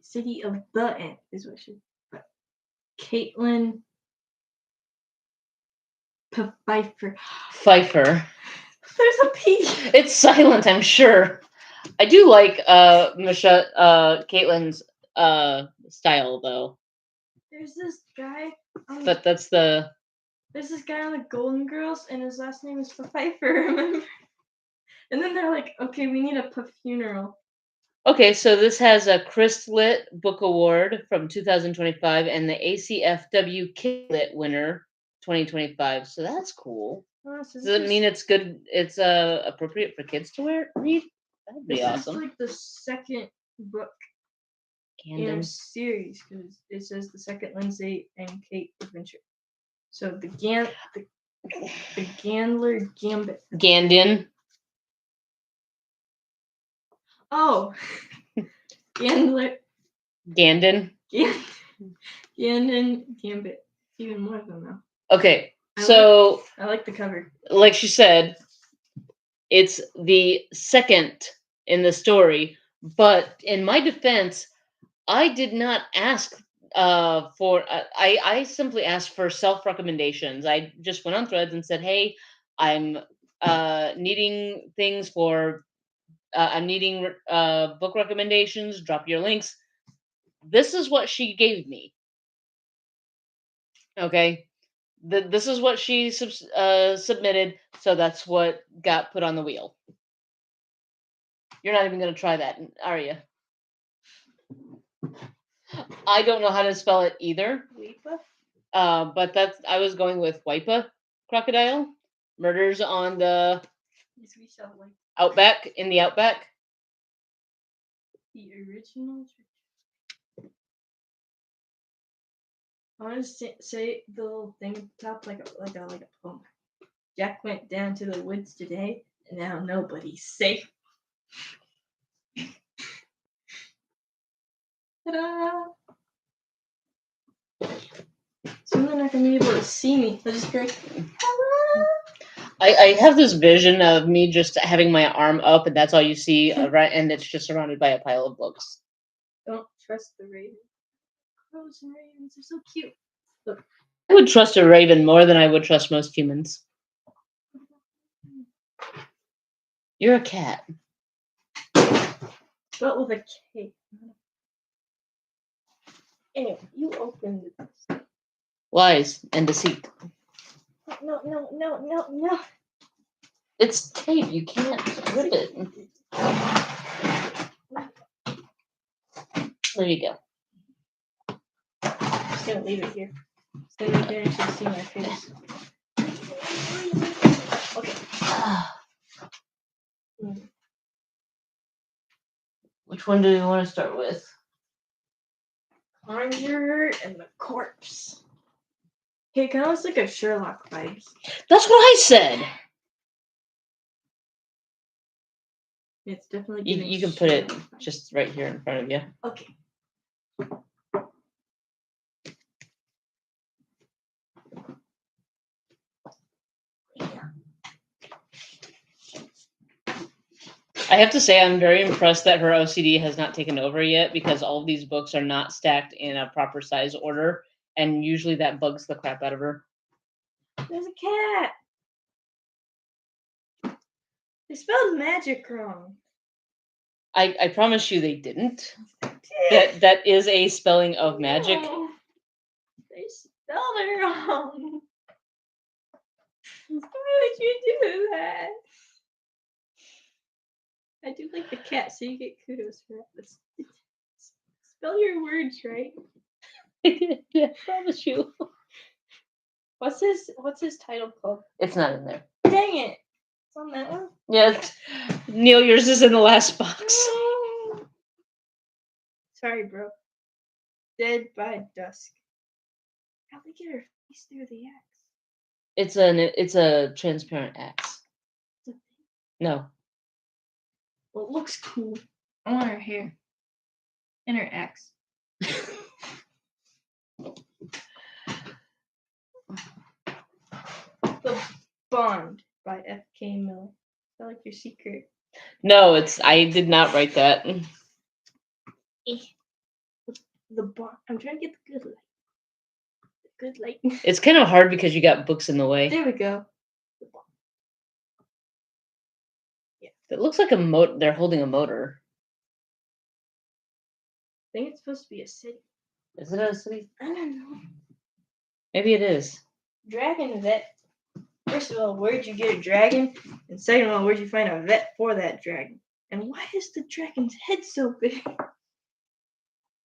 City of the End is what she. But Caitlin Pfeiffer. Pfeiffer. There's a P. It's silent, I'm sure. I do like Caitlin's style though. There's this guy. But that's the. There's this guy on the Golden Girls, and his last name is Pfeiffer. Remember? And then they're like, "Okay, we need a funeral." Okay, so this has a Chris Lit Book Award from 2025 and the ACFW Kid Lit winner 2025. So that's cool. Does it mean it's good? It's appropriate for kids to read? That'd be awesome. This is like the second book in a Gandon. series because it says the second Lindsay and Kate adventure. So the Gandler Gambit. Gandon. Oh, Gandler. Gandon. Gandon Gambit. Even more of them now. Okay, so I like the cover. Like she said, it's the second in the story, but in my defense, I did not ask for. I simply asked for self recommendations. I just went on Threads and said, "Hey, I'm needing things for. I'm needing book recommendations. Drop your links." This is what she gave me. Okay, this is what she submitted, so that's what got put on the wheel. You're not even going to try that, are you? I don't know how to spell it either. Wipa? But I was going with Wipa crocodile. Murders on the Outback, in the Outback. The original. I want to say the little thing at the top like a poem. Jack went down to the woods today, and now nobody's safe. Ta-da! Soon they're not gonna be able to see me. They'll just be like, hello. I have this vision of me just having my arm up, and that's all you see, right? And it's just surrounded by a pile of books. Don't trust the raven. Crows and ravens are so cute. Look. I would trust a raven more than I would trust most humans. You're a cat. But with a K. Anyway, you opened this. Lies and deceit. No. It's tape. You can't rip it. There you go. I'm just gonna leave it here. So you can actually see my face. Okay. Which one do you want to start with? Conjurer and the Corpse. Okay, kind of looks like a Sherlock vibes. That's what I said. It's definitely. You can put it just right here in front of you. Okay. I have to say, I'm very impressed that her OCD has not taken over yet because all of these books are not stacked in a proper size order, and usually that bugs the crap out of her. There's a cat. They spelled magic wrong. I promise you they didn't. That is a spelling of magic. No, they spelled it wrong. Why would you do that? I do like the cat, so you get kudos for that. Spell your words right. I promise you. What's his title called? It's not in there. Dang it! It's on that one. Yeah, Neil, yours is in the last box. Sorry, bro. Dead by Dusk. How'd they get her face through the axe? It's a transparent axe. No. Well, it looks cool. I want her hair. And her axe. The Bond by F.K. Miller. Is that like your secret? No, I did not write that. The Bond. I'm trying to get the good light. The good light. It's kind of hard because you got books in the way. There we go. The Bond. Yeah. It looks like a they're holding a motor. I think it's supposed to be a city. Is it a city? I don't know. Maybe it is. Dragon vet. First of all, where'd you get a dragon? And second of all, where'd you find a vet for that dragon? And why is the dragon's head so big?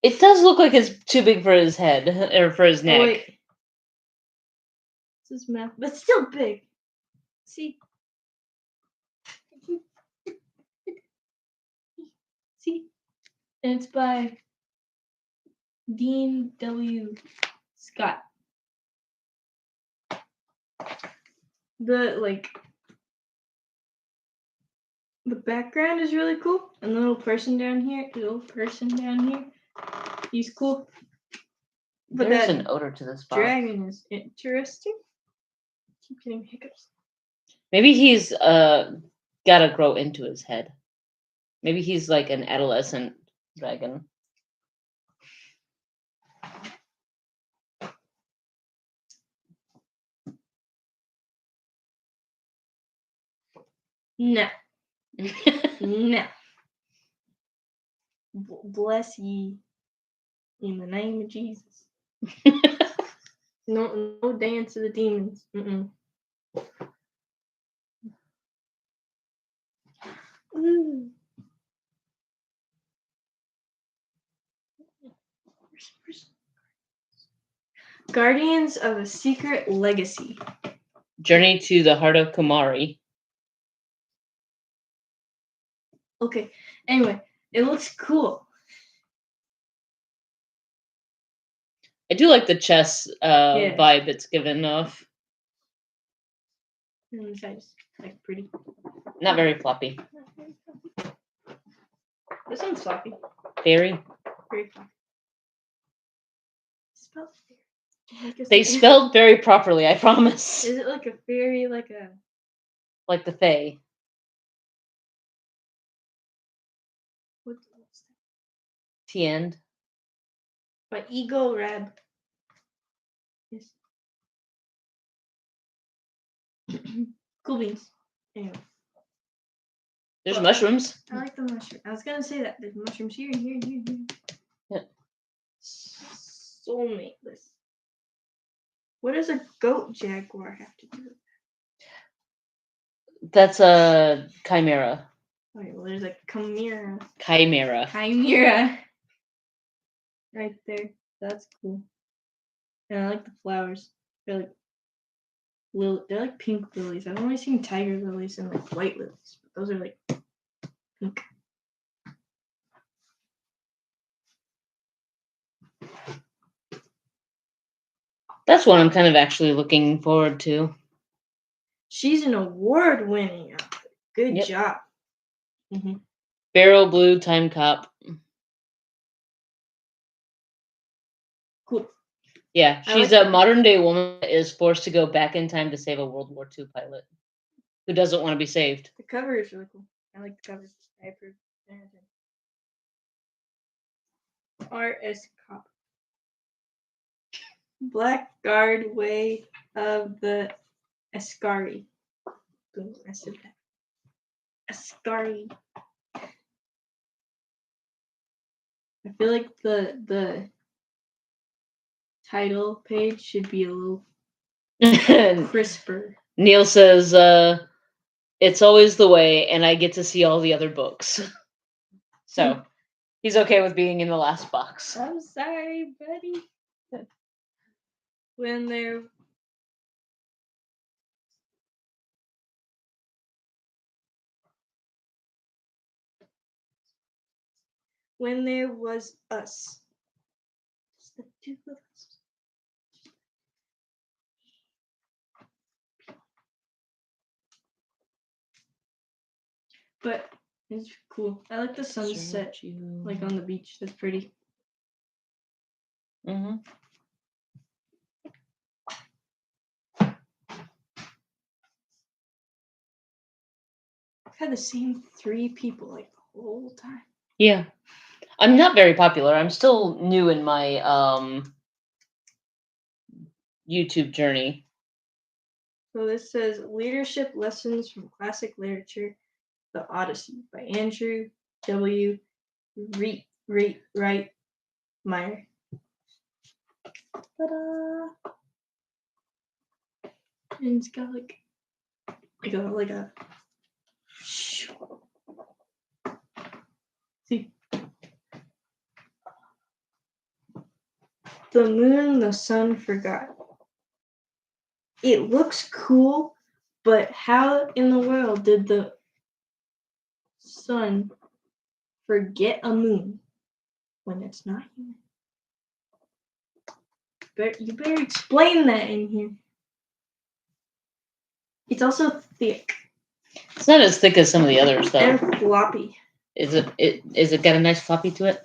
It does look like it's too big for his head or for his neck. Oh, wait. This is mouth, but still big. See? See? And it's by Dean W. Scott. The background is really cool, and the little person down here, he's cool. But There's that an odor to this box. dragon is interesting. I keep getting hiccups. Maybe he's gotta grow into his head. Maybe he's like an adolescent dragon. No. No. Bless ye in the name of Jesus. No dance of the demons. Guardians of a Secret Legacy. Journey to the Heart of Kumari. Okay. Anyway, it looks cool. I do like the chess vibe it's given off. And the side is like pretty. Not very floppy. This one's floppy. Very. Very floppy. Spelled fairy. They spelled very properly, I promise. Is it like a fairy, like the Fae? What's that? Tiend. By Eagle Rab. Yes. Cool beans. Anyway. There's mushrooms. I like the mushroom. I was gonna say that. There's mushrooms here and here and here and here. Yeah. Soulmate list. What does a goat jaguar have to do with that? That's a chimera. Okay, well there's a chimera. Chimera. Chimera. Right there. That's cool. And I like the flowers. They're like pink lilies. I've only seen tiger lilies and like white lilies. But those are like pink. That's one I'm kind of actually looking forward to. She's an award-winning author. Good job. Mm-hmm. Beryl Blue Time Cop. Cool. Yeah, she's a modern-day woman that is forced to go back in time to save a World War II pilot who doesn't want to be saved. The cover is really cool. I like the cover. I approve. R.S. Cop. Blackguard Way of the Ascari. Boom, I said that. Ascari. I feel like the title page should be a little crisper. Neil says, it's always the way, and I get to see all the other books. So he's okay with being in the last box. I'm sorry, buddy. When there was us. Just the two of us. But it's cool. I like the sunset, like on the beach. That's pretty. Mm-hmm. I've had the same 3 people like the whole time. Yeah. I'm not very popular. I'm still new in my YouTube journey. So this says Leadership Lessons from Classic Literature, The Odyssey by Andrew W. Wright Meyer. Ta-da! And it's got like a see. The moon the sun forgot. It looks cool, but how in the world did the sun forget a moon when it's not human? You better explain that in here. It's also thick. It's not as thick as some of the others, though. And floppy. Is it got a nice floppy to it?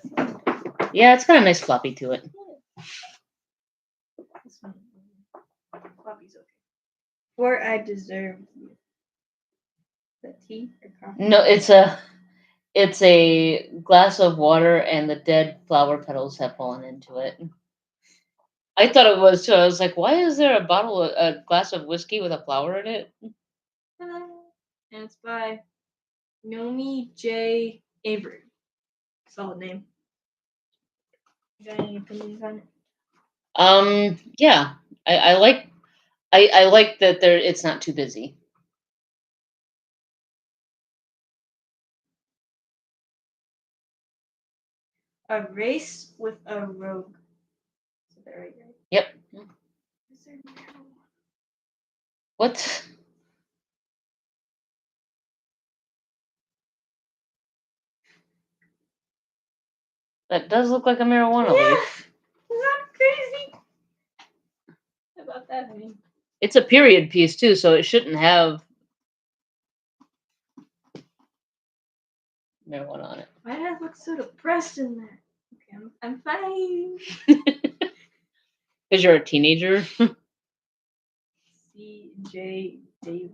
Yeah, it's got a nice floppy to it. Floppy's okay. Or I deserve the tea or coffee. No, it's a glass of water, and the dead flower petals have fallen into it. I thought it was too. I was like, why is there a glass of whiskey with a flower in it? And it's by Nomi J. Avery. Solid name. You got any opinions on it? Yeah. I like that it's not too busy. A Race with a Rogue. Is that right? Yep. Is there marijuana? What? That does look like a marijuana leaf. Is that crazy? How about that, honey? It's a period piece too, so it shouldn't have marijuana on it. Why did I look so depressed in that? Okay, I'm fine. Because you're a teenager. C.J. Daly.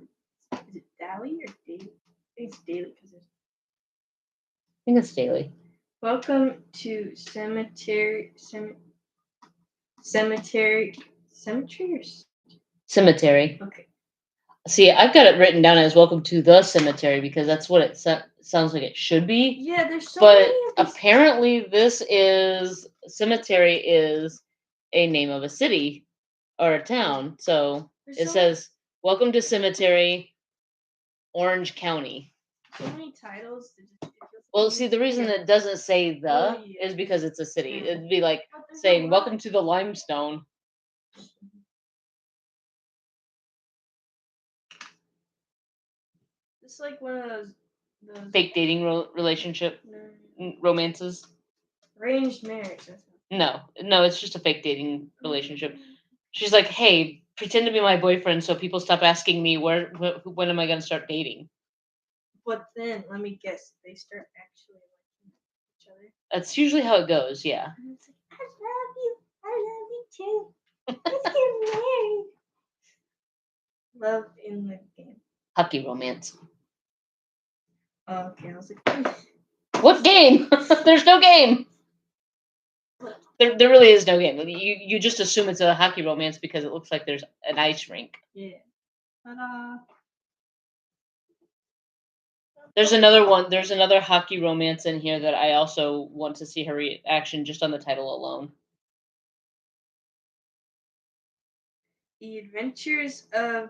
Is it Daly or Daly? I think it's Daly because there's. I think it's daily. Welcome to cemetery. Cemetery or Cemetery. okay. See, I've got it written down as "Welcome to the Cemetery" because that's what it sounds like it should be. Yeah, there's so but many of these. Apparently, cemetery is a name of a city or a town. So it says "Welcome to Cemetery, Orange County." So many titles. Well, see, the reason that it doesn't say "the" is because it's a city. It'd be like saying "Welcome to the Limestone." It's like one of those fake dating relationship romances. Arranged marriage. No, it's just a fake dating relationship. She's like, hey, pretend to be my boyfriend so people stop asking me when am I going to start dating. But then, let me guess, they start actually liking each other. That's usually how it goes, yeah. And it's like, I love you too. Let's get married. Love in the game. Hockey romance. Okay, I was like, What game? There's no game. There really is no game. You just assume it's a hockey romance because it looks like there's an ice rink. yeah. Ta-da. There's another one. There's another hockey romance in here that I also want to see her reaction just on the title alone. The Adventures of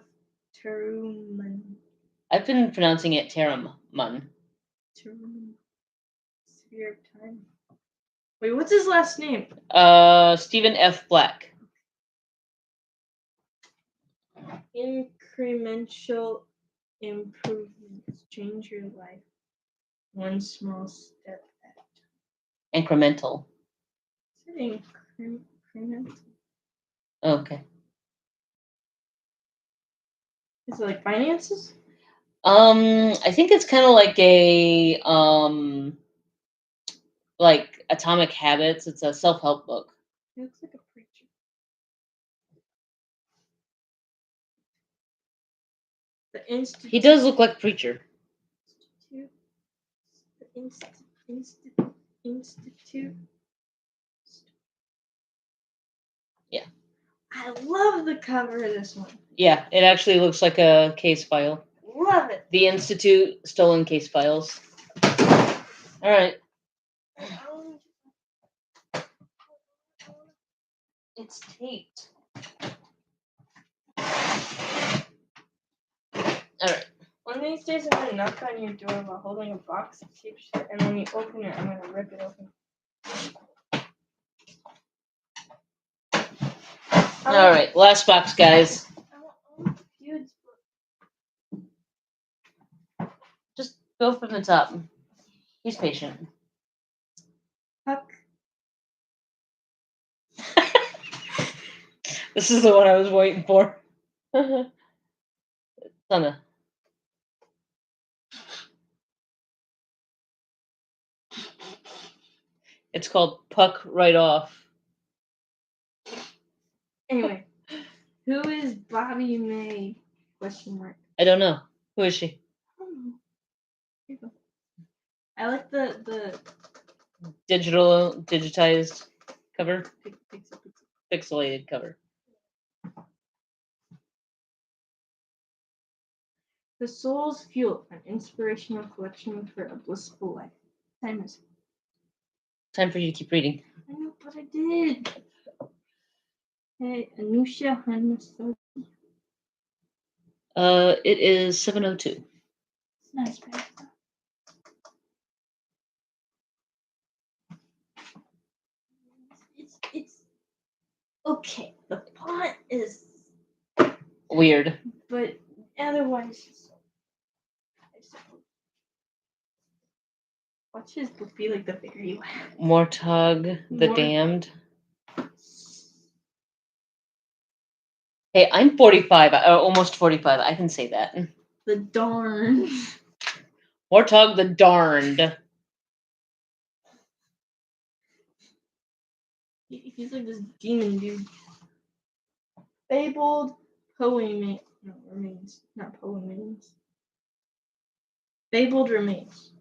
Teruman. I've been pronouncing it Teruman. Teruman. Sphere of Time. Wait, what's his last name? Stephen F. Black. Incremental improvements change your life one small step at a time. Incremental. Is it incremental? Okay. Is it like finances? I think it's kind of like a like Atomic Habits. It's a self-help book. He looks like a preacher. The Institute. He does look like a preacher. The Institute. Yeah. I love the cover of this one. Yeah, it actually looks like a case file. Love it. The Institute Stolen Case Files. All right. It's taped. All right. One of these days, I'm gonna knock on your door while holding a box of cheap shit, and when you open it, I'm gonna rip it open. All right, last box, guys. Just go from the top. He's patient. Huck. This is the one I was waiting for. Sana. It's called Puck Right Off. Anyway, who is Bobby May? Question mark. I don't know. Who is she? Here you go. I like the Digitized cover. pixel. Pixelated cover. The Soul's Fuel, an inspirational collection for a blissful life. Time for you to keep reading. I know, but I did. Hey, Anusha Hanasaki. It is 7:02. It's nice, right? It's okay. The font is Weird. but otherwise, I suppose. Watch his book be like the fairy one. Mortog the Damned. Hey, I'm 45, almost 45. I can say that. The Darn. Mortog the Darned. He's like this demon dude. Fabled Poem. No, Remains. Not Poemains. Fabled Remains.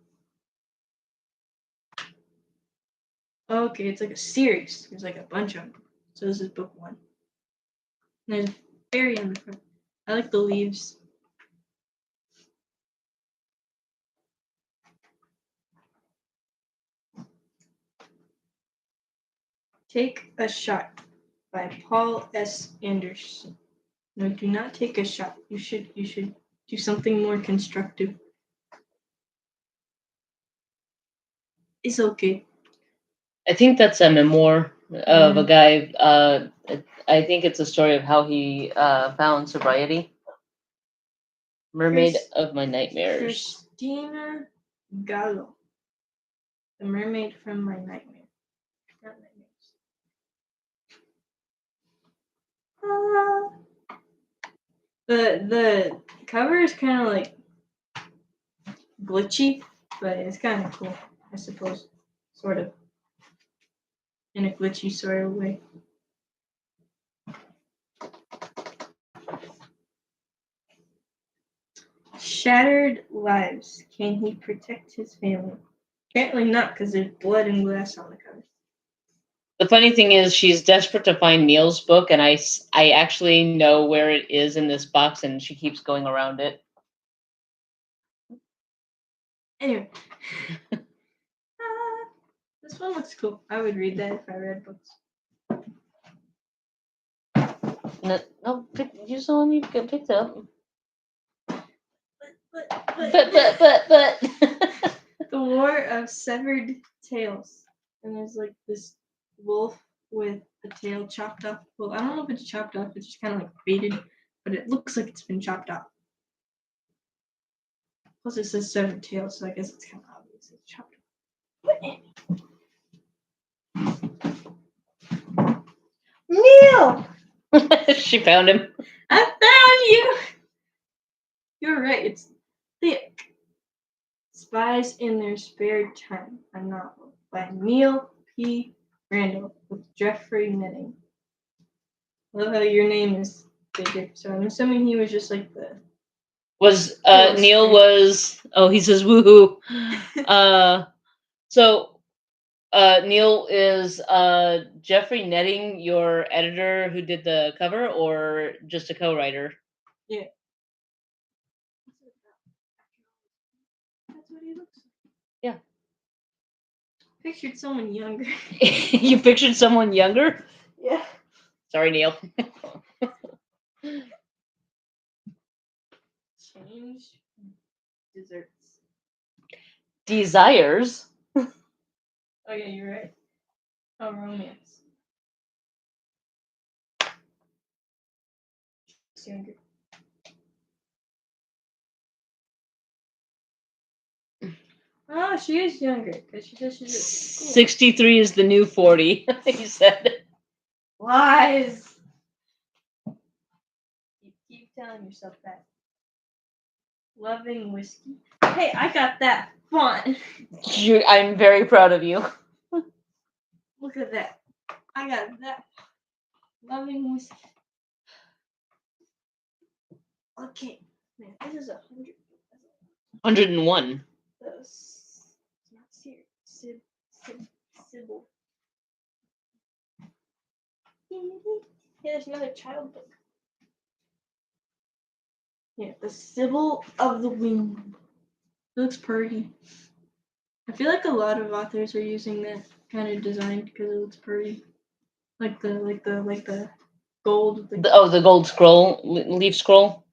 Okay, it's like a series. There's like a bunch of them. So this is book 1. And there's a fairy on the front. I like the leaves. Take a Shot by Paul S. Anderson. No, do not take a shot. You should do something more constructive. It's okay. I think that's a memoir of a guy. I think it's a story of how he found sobriety. Mermaid of My Nightmares. Christina Gallo. The Mermaid from My Nightmare. Not nightmares. The cover is kind of like glitchy, but it's kind of cool, I suppose. Sort of. In a glitchy sort of way. shattered lives. Can he protect his family? Apparently not, because there's blood and glass on the cover. The funny thing is, she's desperate to find Neil's book, and I actually know where it is in this box, and she keeps going around it. Anyway. This one looks cool. I would read that if I read books. No, use the one you picked up. But. The War of Severed Tails. And there's like this wolf with the tail chopped off. Well, I don't know if it's chopped off, it's just kind of like faded, but it looks like it's been chopped off. Plus it says severed tails, so I guess it's kind of obvious it's chopped off. Neil! She found him. I found you! You're right, it's thick. Spies in Their Spare Time, a novel by Neil P. Randall with Jeffrey Netting. I love how your name is bigger, so I'm assuming he was just like the... Neil was... Oh, he says woohoo. So, Neil, is Jeffrey Netting your editor who did the cover, or just a co-writer? Yeah. That's what he looks like. Yeah. Pictured someone younger. You pictured someone younger? Yeah. Sorry, Neil. Change desserts. Desires? Oh, yeah, you're right. Oh, romance. She's younger. Oh, she is younger because she says she's at school. 63 is the new 40, he said. Lies. You keep telling yourself that. Loving whiskey. Hey, I got that font. I'm very proud of you. Look at that. I got that. Loving whiskey. Okay. Man, this is 100. 101. It's not serious. Sybil. Yeah, there's another child book. Yeah, The Sybil of the Wind. It looks pretty. I feel like a lot of authors are using that kind of design because it looks pretty. Like the gold. The gold scroll, leaf scroll.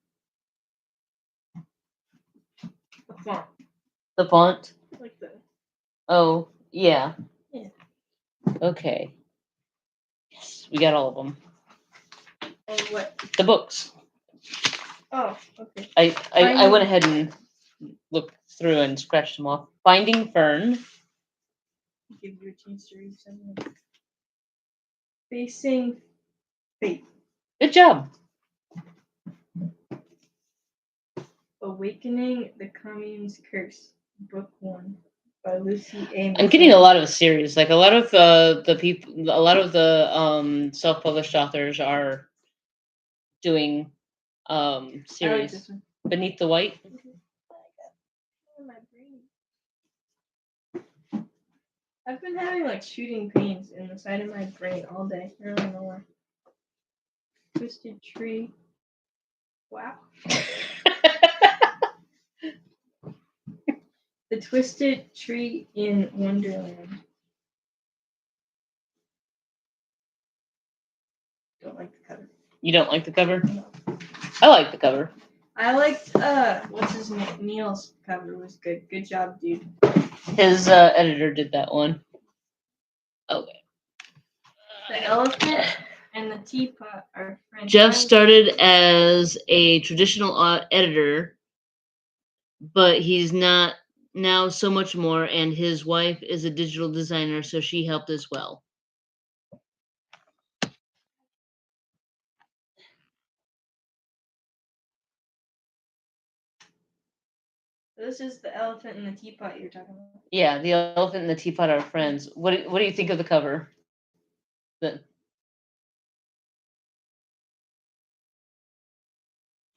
The font. The font. Like the. Oh yeah. Yeah. Okay. Yes, we got all of them. And what? The books. Oh, okay. I went ahead and looked through and scratched them off. Finding Fern. Give you a chance to read something. Facing Fate. Good job. Awakening the Commune's Curse, Book 1 by Lucy A. I'm getting a lot of series. Like a lot of the people, a lot of the self-published authors are doing series. I like this one. Beneath the White. I've been having like shooting pains in the side of my brain all day. I don't know why. Twisted Tree. Wow. The Twisted Tree in Wonderland. Don't like the cover. You don't like the cover? No. I like the cover. I liked what's his name? Neil's cover was good. Good job, dude. His editor did that one. Okay. The Elephant and the Teapot are friends. Jeff started as a traditional editor, but he's not now so much more, and his wife is a digital designer, so she helped as well. This is the Elephant and the Teapot you're talking about. Yeah, the Elephant and the Teapot are friends. What do you think of the cover?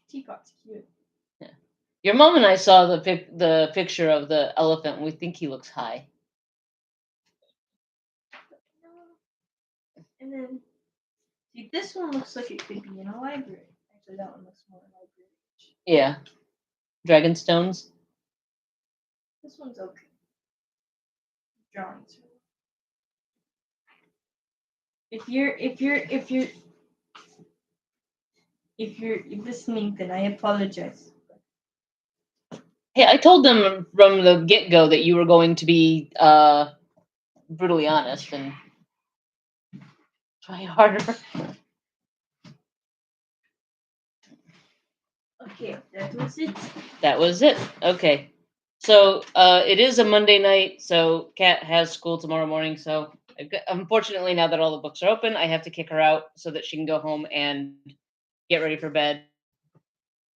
Teapot's cute. Yeah. Your mom and I saw the picture of the elephant, and we think he looks high. And then, see, this one looks like it could be in a library. Actually, that one looks more library. Yeah. Dragonstones. This one's okay. Drawings. If you're listening, then I apologize. Hey, I told them from the get go that you were going to be brutally honest and try harder. Okay, that was it. That was it. Okay. So it is a Monday night, so Kat has school tomorrow morning. So unfortunately, now that all the books are open, I have to kick her out so that she can go home and get ready for bed.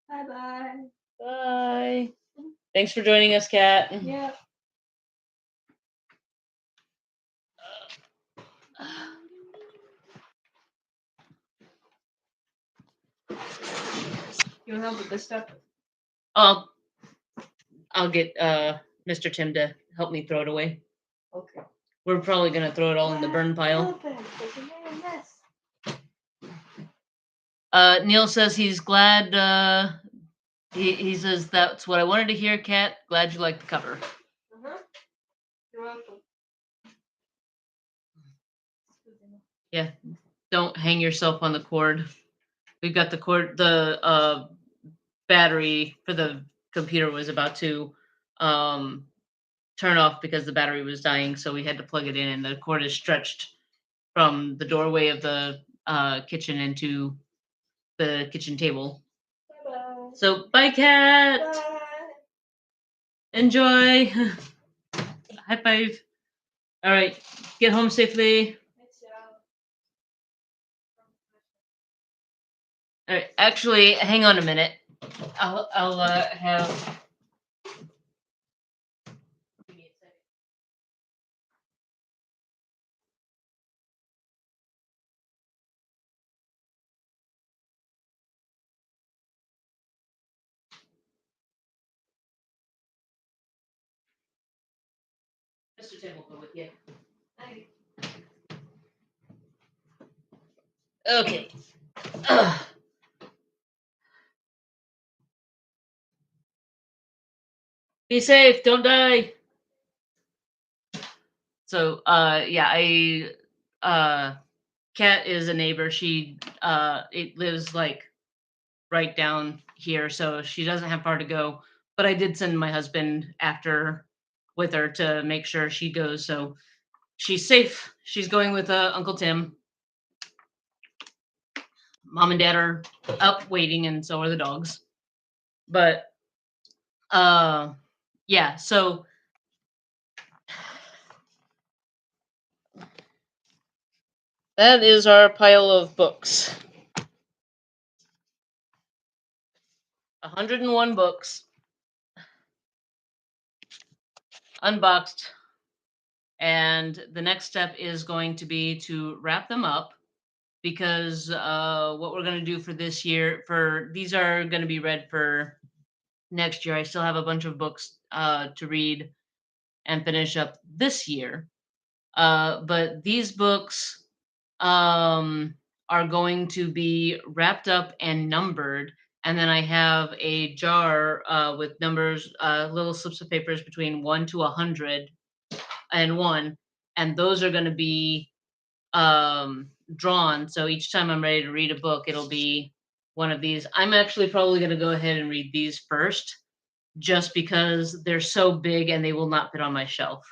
Bye-bye. Bye. Thanks for joining us, Kat. Yeah. You want help with this stuff? I'll get Mr. Tim to help me throw it away. Okay. We're probably gonna throw it all in the burn pile. Neil says he's glad. He says that's what I wanted to hear, Kat. Glad you liked the cover. Uh-huh. You're welcome. Yeah, don't hang yourself on the cord. We've got the cord. The battery for the computer was about to turn off because the battery was dying, so we had to plug it in, and the cord is stretched from the doorway of the kitchen into the kitchen table. Bye-bye. So bye, Kat. Bye. Enjoy. High five. All right, get home safely. All right, actually, hang on a minute. I'll have. Give me a second. Mr. Tim will go with you. Okay. Ugh. Be safe. Don't die. So, Kat is a neighbor. She it lives like right down here, so she doesn't have far to go. But I did send my husband after with her to make sure she goes, so she's safe. She's going with Uncle Tim. Mom and Dad are up waiting, and so are the dogs. But yeah, so that is our pile of books. 101 books unboxed. And the next step is going to be to wrap them up because what we're going to do for this year, for these are going to be read for next year. I still have a bunch of books to read and finish up this year. But these books are going to be wrapped up and numbered. And then I have a jar with numbers, little slips of papers between 1 to 100 and 1. And those are going to be drawn. So each time I'm ready to read a book, it'll be one of these. I'm actually probably going to go ahead and read these first just because they're so big and they will not fit on my shelf.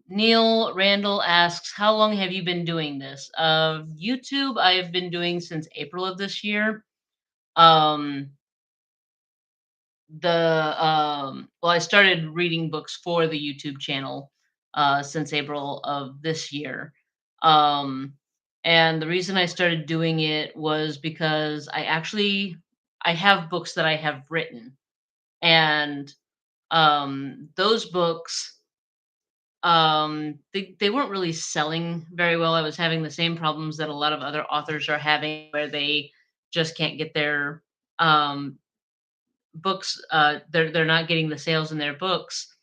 Neil Randall asks, how long have you been doing this? YouTube, I have been doing since April of this year. I started reading books for the YouTube channel since April of this year. And the reason I started doing it was because I have books that I have written, and those books they weren't really selling very well. I was having the same problems that a lot of other authors are having where they just can't get their um, books. They're not getting the sales in their books,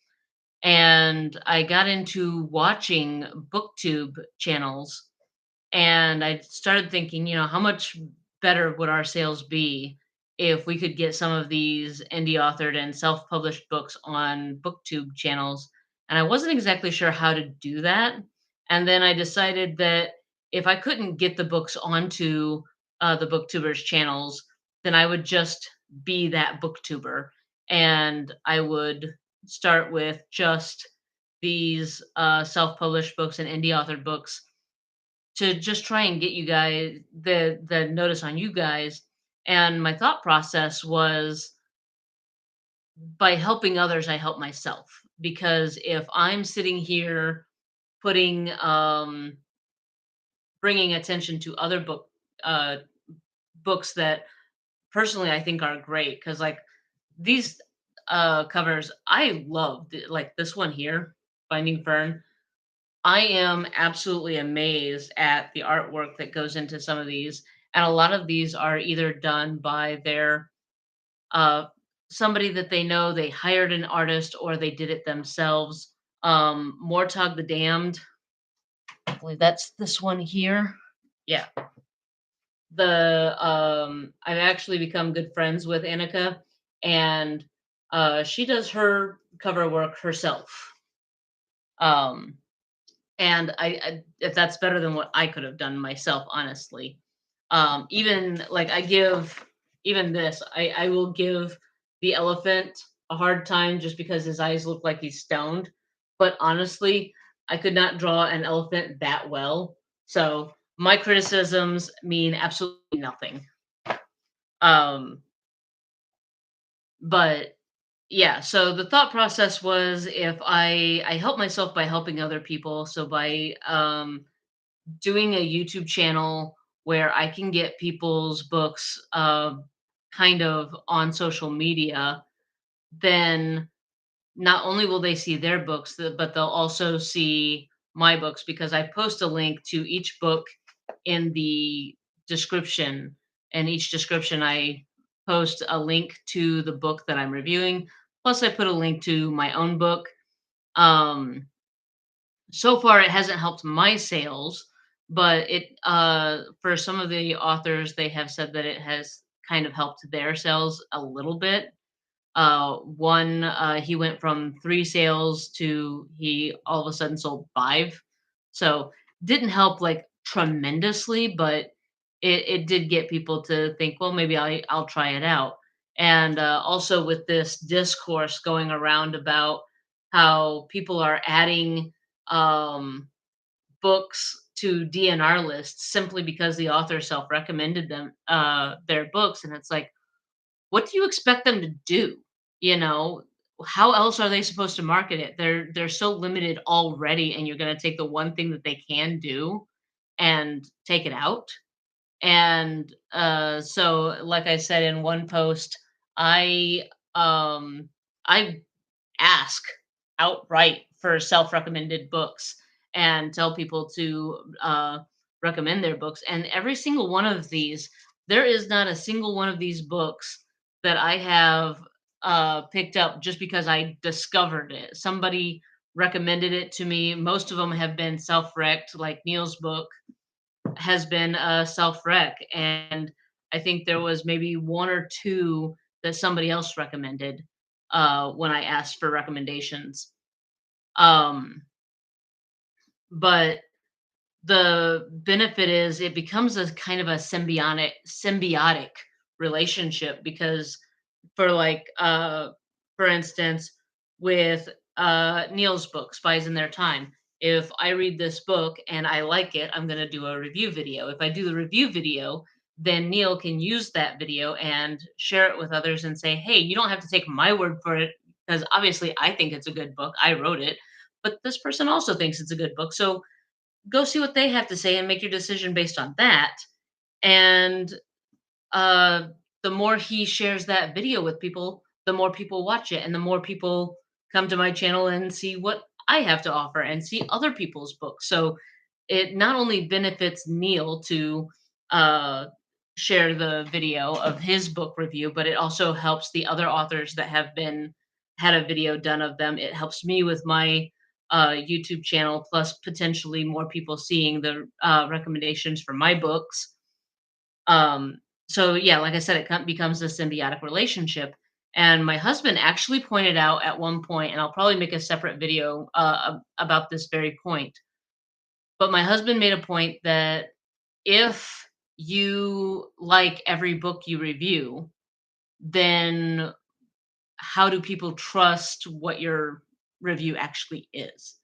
and I got into watching BookTube channels, and I started thinking, how much better would our sales be if we could get some of these indie authored and self-published books on BookTube channels? And I wasn't exactly sure how to do that. And then I decided that if I couldn't get the books onto the booktubers channels, then I would just be that booktuber, and I would start with just these self-published books and indie authored books to just try and get you guys the notice on you guys. And my thought process was, by helping others I help myself, because if I'm sitting here putting bringing attention to other uh books that personally I think are great, cuz like these covers I love, like this one here, Finding Fern. I am absolutely amazed at the artwork that goes into some of these, and a lot of these are either done by their uh, somebody that they know, they hired an artist, or they did it themselves. Mortog the Damned, I believe that's this one here. Yeah, the I've actually become good friends with Annika, and she does her cover work herself. Um, and if that's better than what I could have done myself, honestly. Even like I give even this, I will give the elephant a hard time just because his eyes look like he's stoned. But honestly, I could not draw an elephant that well. So my criticisms mean absolutely nothing. Um, but yeah, so the thought process was, if I help myself by helping other people, so by doing a YouTube channel where I can get people's books kind of on social media, then not only will they see their books, but they'll also see my books, because I post a link to each book in the description. And each description, I post a link to the book that I'm reviewing. Plus, I put a link to my own book. Um, so far it hasn't helped my sales, but it for some of the authors, they have said that it has kind of helped their sales a little bit. One, he went from 3 sales to he all of a sudden sold 5, so didn't help like tremendously, but it did get people to think, well, maybe I'll try it out. And also with this discourse going around about how people are adding um, books to DNR lists simply because the author self-recommended them their books, and it's like, what do you expect them to do? You know, how else are they supposed to market it? They're so limited already, and you're going to take the one thing that they can do and take it out. And so, like I said in one post, I um, I ask outright for self-recommended books and tell people to recommend their books. And every single one of these, there is not a single one of these books that I have picked up just because I discovered it. Somebody recommended it to me. Most of them have been self-rect, like Neil's book has been a self-rec. And I think there was maybe one or two that somebody else recommended when I asked for recommendations. Um, but the benefit is it becomes a kind of a symbiotic relationship, because for like for instance, with Neil's book Spies in Their Time, if I read this book and I like it, I'm going to do a review video. If I do the review video, then Neil can use that video and share it with others and say, hey, you don't have to take my word for it, because obviously I think it's a good book, I wrote it, but this person also thinks it's a good book, so go see what they have to say and make your decision based on that. And uh, the more he shares that video with people, the more people watch it, and the more people come to my channel and see what I have to offer and see other people's books. So it not only benefits Neil to uh, share the video of his book review, but it also helps the other authors that have been had a video done of them. It helps me with my YouTube channel, plus potentially more people seeing the recommendations for my books. Um, so yeah, like I said, it becomes a symbiotic relationship. And my husband actually pointed out at one point, and I'll probably make a separate video about this very point. But my husband made a point that if you like every book you review, then how do people trust what your review actually is?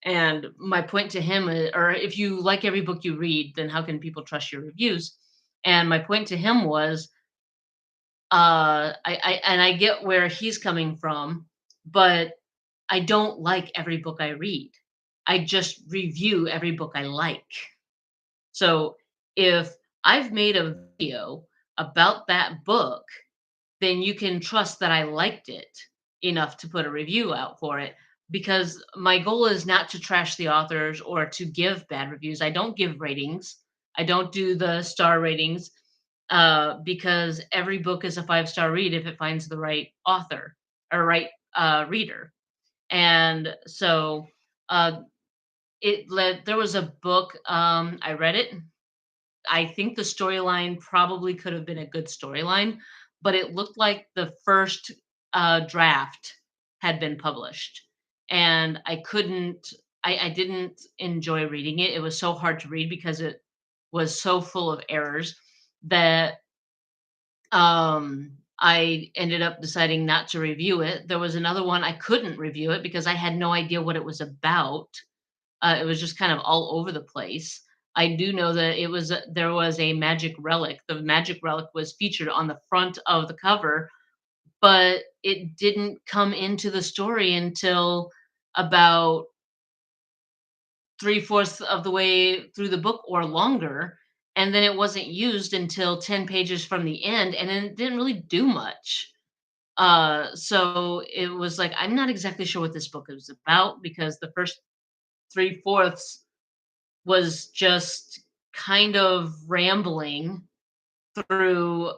And my point to him, or if you like every book you read, then how can people trust your reviews? And my point to him was, I get where he's coming from, but I don't like every book I read. I just review every book I like. So if I've made a video about that book, then you can trust that I liked it enough to put a review out for it, because my goal is not to trash the authors or to give bad reviews. I don't give ratings. I don't do the star ratings because every book is a five-star read if it finds the right author or right reader. And so uh, it led. There was a book. I read it. I think the storyline probably could have been a good storyline, but it looked like the first draft had been published, and I didn't enjoy reading it. It was so hard to read because it was so full of errors that I ended up deciding not to review it. There was another one I couldn't review it because I had no idea what it was about. It was just kind of all over the place. I do know that there was a magic relic. The magic relic was featured on the front of the cover, but it didn't come into the story until about three-fourths of the way through the book or longer. And then it wasn't used until 10 pages from the end, and then it didn't really do much. So it was like, I'm not exactly sure what this book is about because the first three-fourths was just kind of rambling through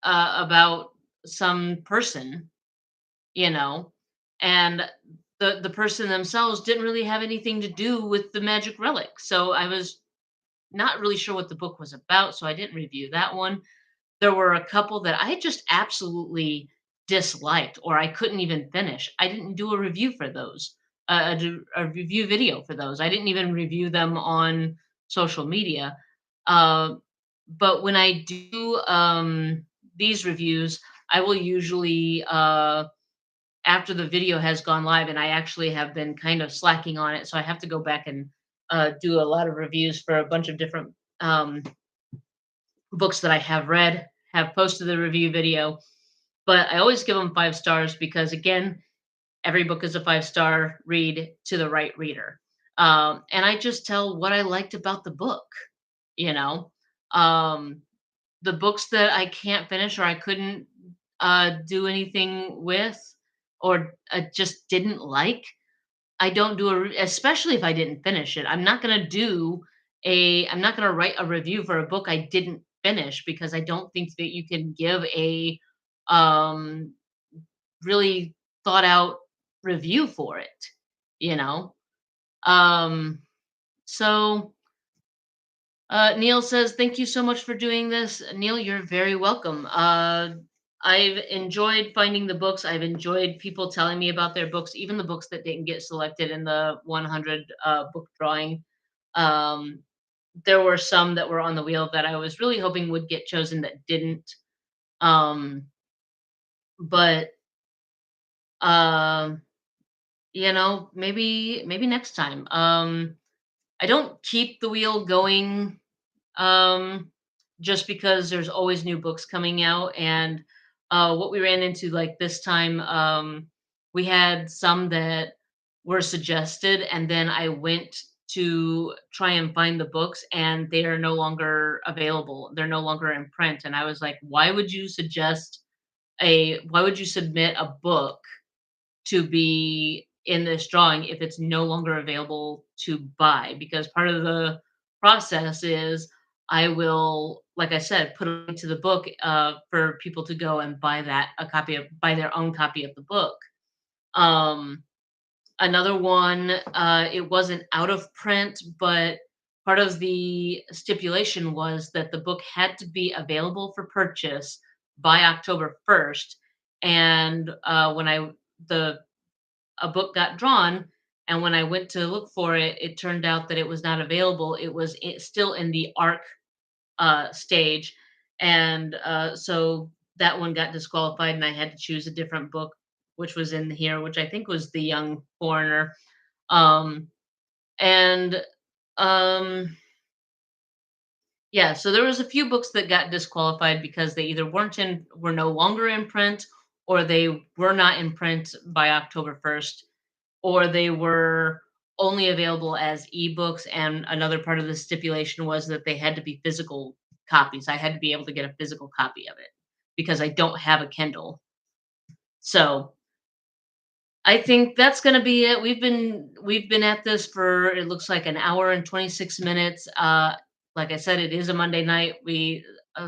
about some person, you know, and the person themselves didn't really have anything to do with the magic relic. So I was not really sure what the book was about, so I didn't review that one. There were a couple that I just absolutely disliked or I couldn't even finish. I didn't do a review for those, a review video for those. I didn't even review them on social media. Uh, but when I do these reviews, I will usually, after the video has gone live, and I actually have been kind of slacking on it, so I have to go back and do a lot of reviews for a bunch of different books that I have read, have posted the review video, but I always give them 5 stars because, again, every book is a 5-star read to the right reader. And I just tell what I liked about the book, you know. Um, the books that I can't finish or I couldn't do anything with or just didn't like, I don't do especially if I didn't finish it. I'm not gonna write a review for a book I didn't finish because I don't think that you can give a um really thought out review for it, you know? Um so Neil says, "Thank you so much for doing this." Neil, you're very welcome. I've enjoyed finding the books. I've enjoyed people telling me about their books, even the books that didn't get selected in the 100 book drawing. Um, there were some that were on the wheel that I was really hoping would get chosen that didn't. Um, but um, maybe next time. I don't keep the wheel going um, just because there's always new books coming out. And what we ran into like this time, we had some that were suggested, and then I went to try and find the books, and they are no longer available. They're no longer in print. And I was like, why would you submit a book to be in this drawing if it's no longer available to buy? Because part of the process is I will, like I said, put a link to the book for people to go and buy their own copy of the book. Um, Another one, it wasn't out of print, but part of the stipulation was that the book had to be available for purchase by October 1st. And when the a book got drawn, and when I went to look for it, it turned out that it was not available. It was still in the ARC stage, and so that one got disqualified, and I had to choose a different book, which was in here, which I think was The Young Foreigner. Um, and um, yeah, so there was a few books that got disqualified because they either were no longer in print, or they were not in print by October 1st, or they were only available as ebooks. And another part of the stipulation was that they had to be physical copies. I had to be able to get a physical copy of it because I don't have a Kindle. So I think that's gonna be it. We've been at this for, it looks like, an hour and 26 minutes. Like I said, it is a Monday night. We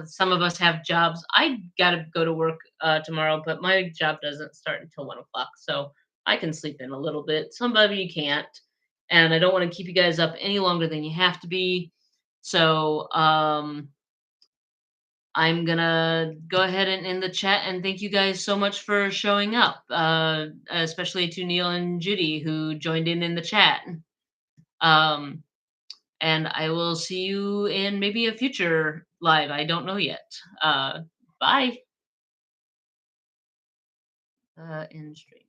Some of us have jobs. I gotta go to work tomorrow, but my job doesn't start until 1 o'clock, so I can sleep in a little bit. Somebody can't, and I don't want to keep you guys up any longer than you have to be. So I'm gonna go ahead and end the chat and thank you guys so much for showing up, especially to Neil and Judy who joined in the chat. Um, and I will see you in maybe a future live. I don't know yet. Bye. End stream.